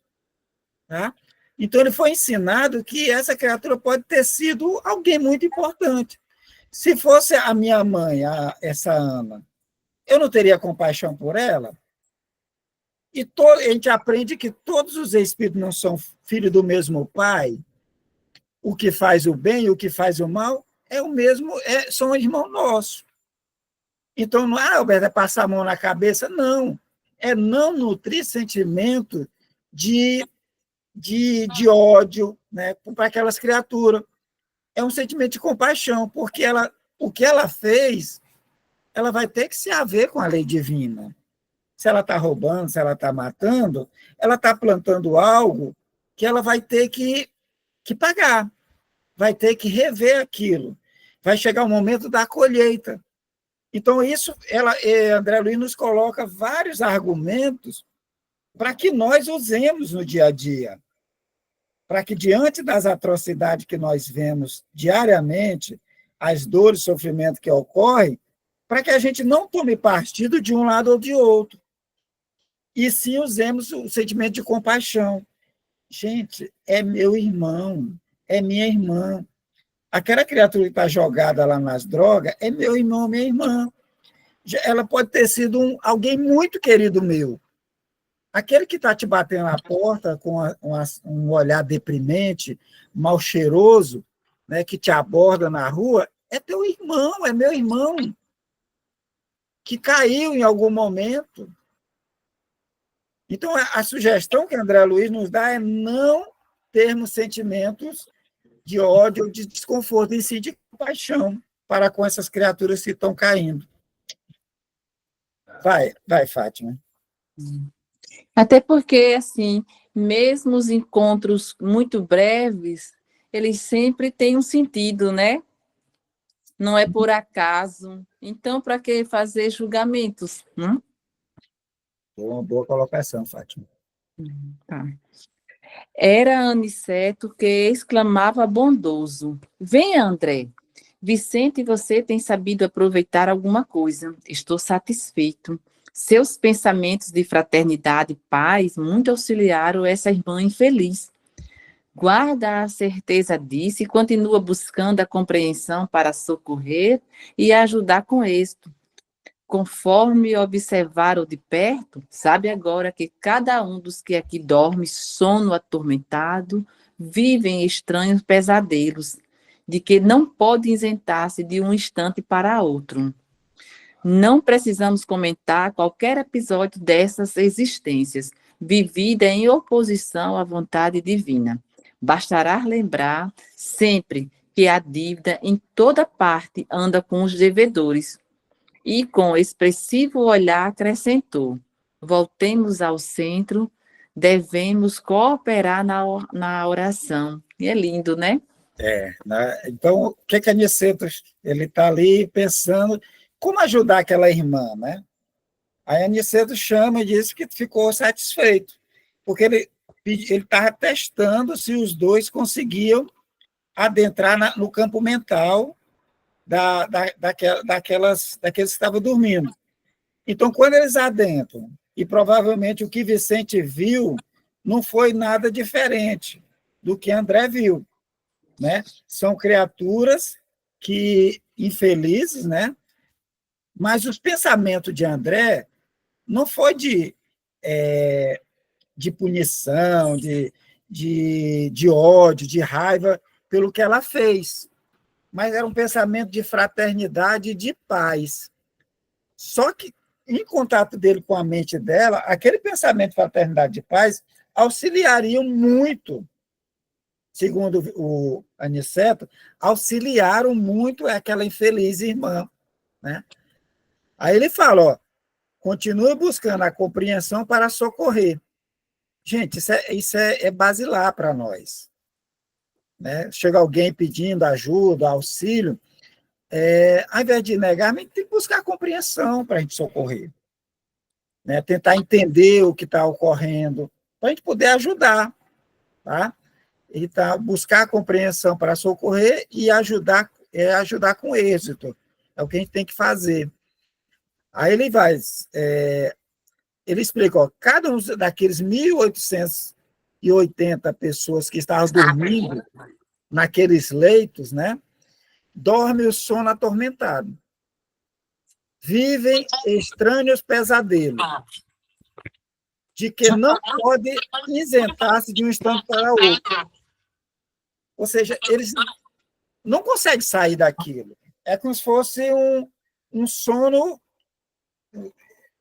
Tá? Então, ele foi ensinado que essa criatura pode ter sido alguém muito importante. Se fosse a minha mãe, essa Ana, eu não teria compaixão por ela? E a gente aprende que todos os espíritos não são filhos do mesmo pai. O que faz o bem e o que faz o mal é o mesmo, são irmãos nossos. Então, não é, Alberto, passar a mão na cabeça, não. É não nutrir sentimento de ódio, né, para aquelas criaturas. É um sentimento de compaixão, porque o que ela fez, ela vai ter que se haver com a lei divina. Se ela está roubando, se ela está matando, ela está plantando algo que ela vai ter que pagar, vai ter que rever aquilo. Vai chegar o momento da colheita. Então, isso, André Luiz nos coloca vários argumentos para que nós usemos no dia a dia, para que, diante das atrocidades que nós vemos diariamente, as dores e sofrimento que ocorrem, para que a gente não tome partido de um lado ou de outro, e sim usemos o sentimento de compaixão. Gente, é meu irmão, é minha irmã. Aquela criatura que está jogada lá nas drogas é meu irmão, minha irmã. Ela pode ter sido alguém muito querido meu. Aquele que está te batendo na porta com um olhar deprimente, mal cheiroso, né, que te aborda na rua, é teu irmão, é meu irmão, que caiu em algum momento. Então, a sugestão que André Luiz nos dá é não termos sentimentos de ódio ou de desconforto, em si de compaixão para com essas criaturas que estão caindo. Vai, Fátima. Até porque, assim, mesmo os encontros muito breves, eles sempre têm um sentido, né? Não é por acaso. Então, para que fazer julgamentos? Boa colocação, Fátima. Tá. Era Aniceto que exclamava bondoso: Venha, André. Vicente, você tem sabido aproveitar alguma coisa. Estou satisfeito. Seus pensamentos de fraternidade e paz muito auxiliaram essa irmã infeliz. Guarda a certeza disso e continua buscando a compreensão para socorrer e ajudar com êxito. Conforme observaram de perto, sabe agora que cada um dos que aqui dorme sono atormentado, vivem estranhos pesadelos, de que não pode isentar-se de um instante para outro. Não precisamos comentar qualquer episódio dessas existências, vivida em oposição à vontade divina. Bastará lembrar sempre que a dívida em toda parte anda com os devedores. E com expressivo olhar acrescentou: voltemos ao centro, devemos cooperar na oração. E é lindo, né? Né? Então, o que Aniceto, ele está ali pensando como ajudar aquela irmã, né? Aí Aniceto chama e diz que ficou satisfeito, porque ele estava testando se os dois conseguiam adentrar no campo mental daqueles que estavam dormindo. Então, quando eles adentram, e provavelmente o que Vicente viu não foi nada diferente do que André viu, né? São criaturas que infelizes, né? Mas os pensamentos de André não foi de punição, de ódio, de raiva pelo que ela fez, mas era um pensamento de fraternidade e de paz. Só que, em contato dele com a mente dela, aquele pensamento de fraternidade e de paz auxiliaria muito, segundo o Aniceto, auxiliaram muito aquela infeliz irmã, né? Aí ele fala, ó, continue buscando a compreensão para socorrer. Gente, isso é basilar para nós, né? Chega alguém pedindo ajuda, auxílio, ao invés de negar, a gente tem que buscar compreensão para a gente socorrer, né? Tentar entender o que está ocorrendo, para a gente poder ajudar, tá? E buscar a compreensão para socorrer e ajudar com êxito. É o que a gente tem que fazer. Aí ele ele explica, ó, cada um daqueles 1.880 pessoas que estavam dormindo naqueles leitos, né, dorme o sono atormentado. Vivem estranhos pesadelos, de que não pode isentar-se de um instante para outro. Ou seja, eles não conseguem sair daquilo. É como se fosse um sono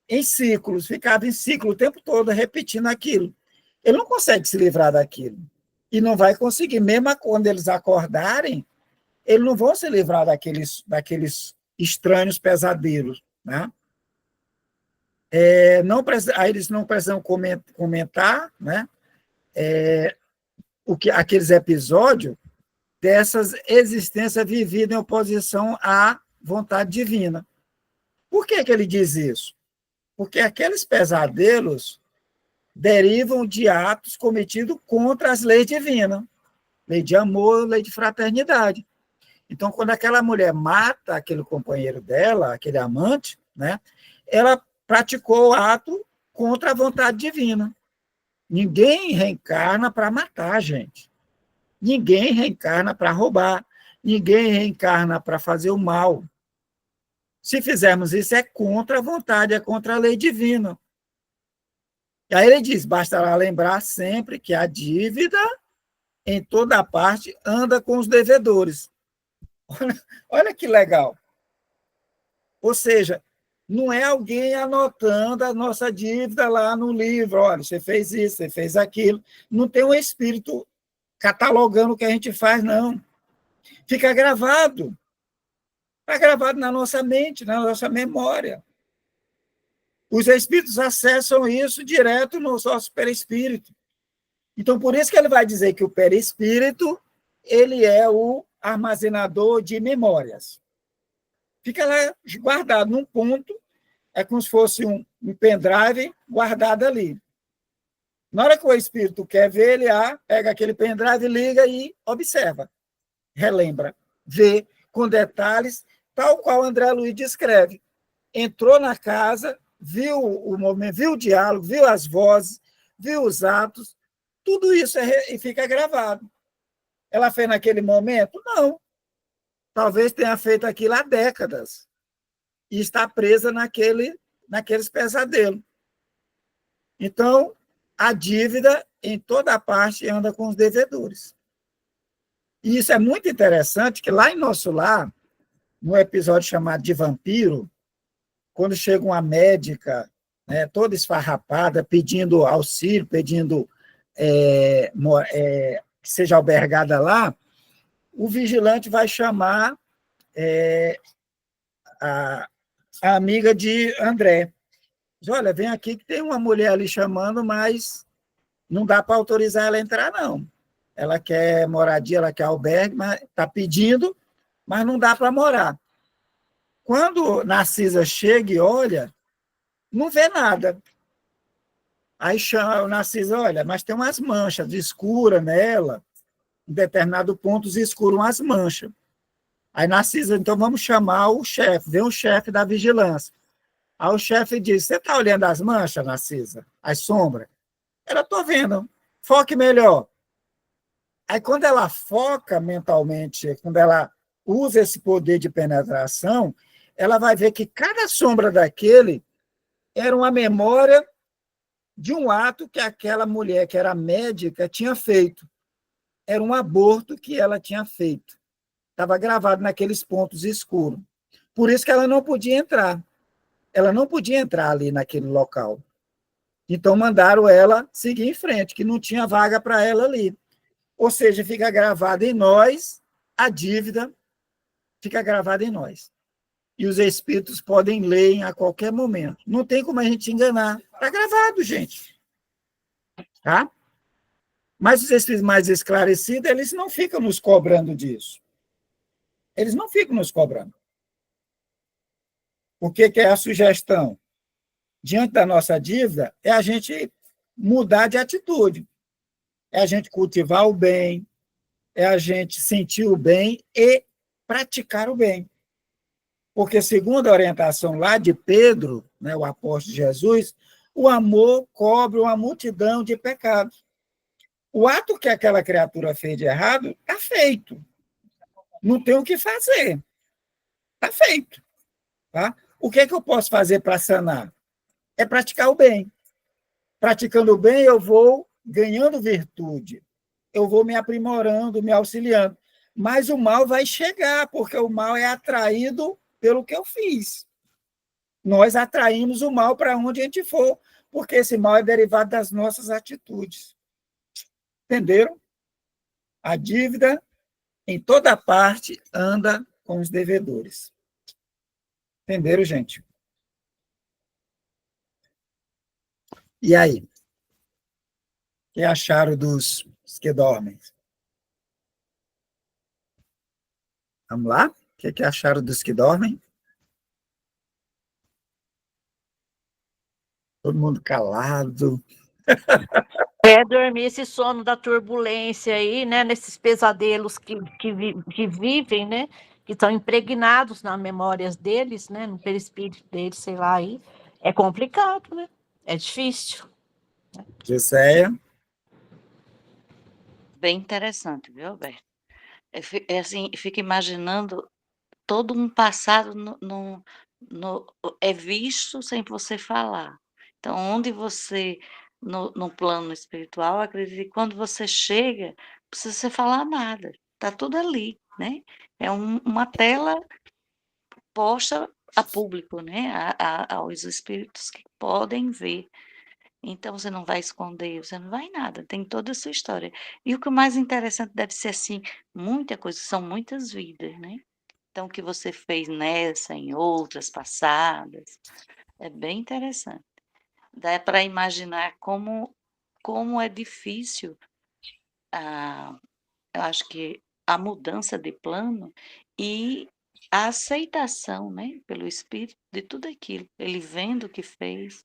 em ciclos, ficava em ciclo o tempo todo, repetindo aquilo. Ele não consegue se livrar daquilo. E não vai conseguir, mesmo quando eles acordarem, eles não vão se livrar daqueles estranhos pesadelos, né? Aí eles não precisam comentar, né? Aqueles episódios dessas existências vividas em oposição à vontade divina. Por que ele diz isso? Porque aqueles pesadelos derivam de atos cometidos contra as leis divinas, lei de amor, lei de fraternidade. Então, quando aquela mulher mata aquele companheiro dela, aquele amante, né, ela praticou o ato contra a vontade divina. Ninguém reencarna para matar, gente. Ninguém reencarna para roubar. Ninguém reencarna para fazer o mal. Se fizermos isso, é contra a vontade, é contra a lei divina. E aí ele diz, bastará lembrar sempre que a dívida, em toda parte, anda com os devedores. Olha que legal. Ou seja, não é alguém anotando a nossa dívida lá no livro, olha, você fez isso, você fez aquilo. Não tem um espírito catalogando o que a gente faz, não. Fica gravado. Está gravado na nossa mente, na nossa memória. Os espíritos acessam isso direto no nosso perispírito. Então, por isso que ele vai dizer que o perispírito ele é o armazenador de memórias. Fica lá guardado num ponto, é como se fosse um pendrive guardado ali. Na hora que o espírito quer ver, ele pega aquele pendrive, liga e observa, relembra, vê com detalhes, tal qual André Luiz descreve. Entrou na casa, viu o movimento, viu o diálogo, viu as vozes, viu os atos, tudo isso fica gravado. Ela fez naquele momento? Não. Talvez tenha feito aquilo há décadas e está presa naqueles pesadelos. Então, a dívida, em toda parte, anda com os devedores. E isso é muito interessante, que lá em Nosso Lar, no episódio chamado de Vampiro, quando chega uma médica, né, toda esfarrapada, pedindo auxílio, pedindo que seja albergada lá, o vigilante vai chamar a amiga de André. Diz, olha, vem aqui que tem uma mulher ali chamando, mas não dá para autorizar ela a entrar, não. Ela quer moradia, ela quer albergue, mas está pedindo, mas não dá para morar. Quando Narcisa chega e olha, não vê nada. Aí chama o Narcisa, olha, mas tem umas manchas escuras nela, em determinado ponto escuram as manchas. Aí Narcisa, então vamos chamar o chefe, vem o chefe da vigilância. Aí o chefe diz, você está olhando as manchas, Narcisa? As sombras? Ela, estou vendo, foque melhor. Aí quando ela foca mentalmente, quando ela usa esse poder de penetração, ela vai ver que cada sombra daquele era uma memória de um ato que aquela mulher, que era médica, tinha feito. Era um aborto que ela tinha feito. Estava gravado naqueles pontos escuros. Por isso que ela não podia entrar. Ela não podia entrar ali naquele local. Então, mandaram ela seguir em frente, que não tinha vaga para ela ali. Ou seja, fica gravada em nós, a dívida fica gravada em nós. E os espíritos podem ler a qualquer momento. Não tem como a gente enganar. Está gravado, gente. Tá? Mas os espíritos mais esclarecidos, eles não ficam nos cobrando disso. Eles não ficam nos cobrando. O que é a sugestão? Diante da nossa dívida, é a gente mudar de atitude. É a gente cultivar o bem, é a gente sentir o bem e praticar o bem. Porque, segundo a orientação lá de Pedro, né, o apóstolo de Jesus, o amor cobre uma multidão de pecados. O ato que aquela criatura fez de errado está feito. Não tem o que fazer. Está feito. Tá? O que é que eu posso fazer para sanar? É praticar o bem. Praticando o bem, eu vou ganhando virtude. Eu vou me aprimorando, me auxiliando. Mas o mal vai chegar, porque o mal é atraído pelo que eu fiz. Nós atraímos o mal para onde a gente for, porque esse mal é derivado das nossas atitudes. Entenderam? A dívida, em toda parte, anda com os devedores. Entenderam, gente? E aí? O que acharam dos que dormem? Vamos lá? O que acharam dos que dormem? Todo mundo calado. Dormir esse sono da turbulência aí, né? Nesses pesadelos que vivem, né? Que estão impregnados nas memórias deles, né? No perispírito deles, sei lá aí. É complicado, né? É difícil. Giséia? Bem interessante, viu, Alberto? É assim, fico imaginando todo um passado é visto sem você falar. Então, onde você, no plano espiritual, acredito que quando você chega, não precisa você falar nada, está tudo ali, né? É uma tela posta a público, né? Aos espíritos que podem ver. Então, você não vai esconder, você não vai nada, tem toda a sua história. E o que mais interessante deve ser, assim, muita coisa, são muitas vidas, né? Então, o que você fez nessa, em outras passadas, é bem interessante. Dá para imaginar como é difícil, eu acho que a mudança de plano e a aceitação, né, pelo espírito de tudo aquilo. Ele vendo o que fez,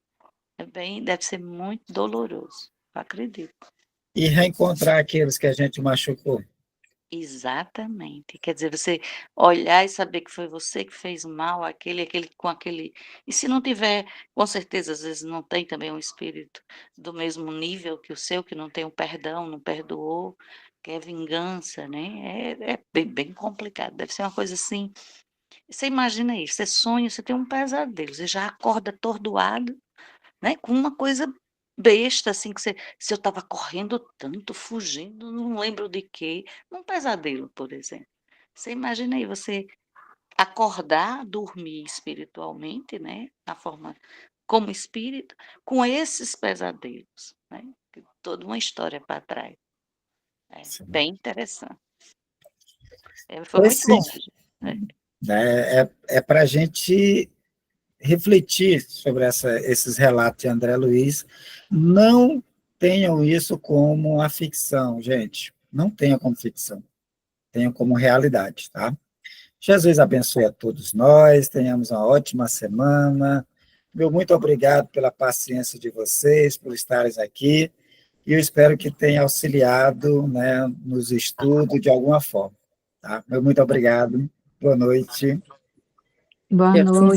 deve ser muito doloroso. acredito. E reencontrar aqueles que a gente machucou. Exatamente. Quer dizer, você olhar e saber que foi você que fez mal aquele com aquele e se não tiver, com certeza, às vezes não tem também um espírito do mesmo nível que o seu, que não tem um perdão, não perdoou, quer vingança, né, é bem complicado, deve ser uma coisa assim você imagina isso, você sonha, você tem um pesadelo, você já acorda atordoado, né, com uma coisa besta, assim, que você se eu estava correndo tanto, fugindo, não lembro de quê, num pesadelo, por exemplo. Você imagina aí você acordar, dormir espiritualmente, né, na forma como espírito, com esses pesadelos, né, toda uma história para trás. É Sim. bem interessante. Foi Pois muito sim. bom. É para a gente refletir sobre esses relatos de André Luiz. Não tenham isso como uma ficção, gente. Não tenham como ficção. Tenham como realidade, tá? Jesus abençoe a todos nós, tenhamos uma ótima semana. Meu muito obrigado pela paciência de vocês, por estarem aqui, e eu espero que tenha auxiliado, né, nos estudos de alguma forma. Tá? Meu muito obrigado, boa noite. Boa Que assim noite.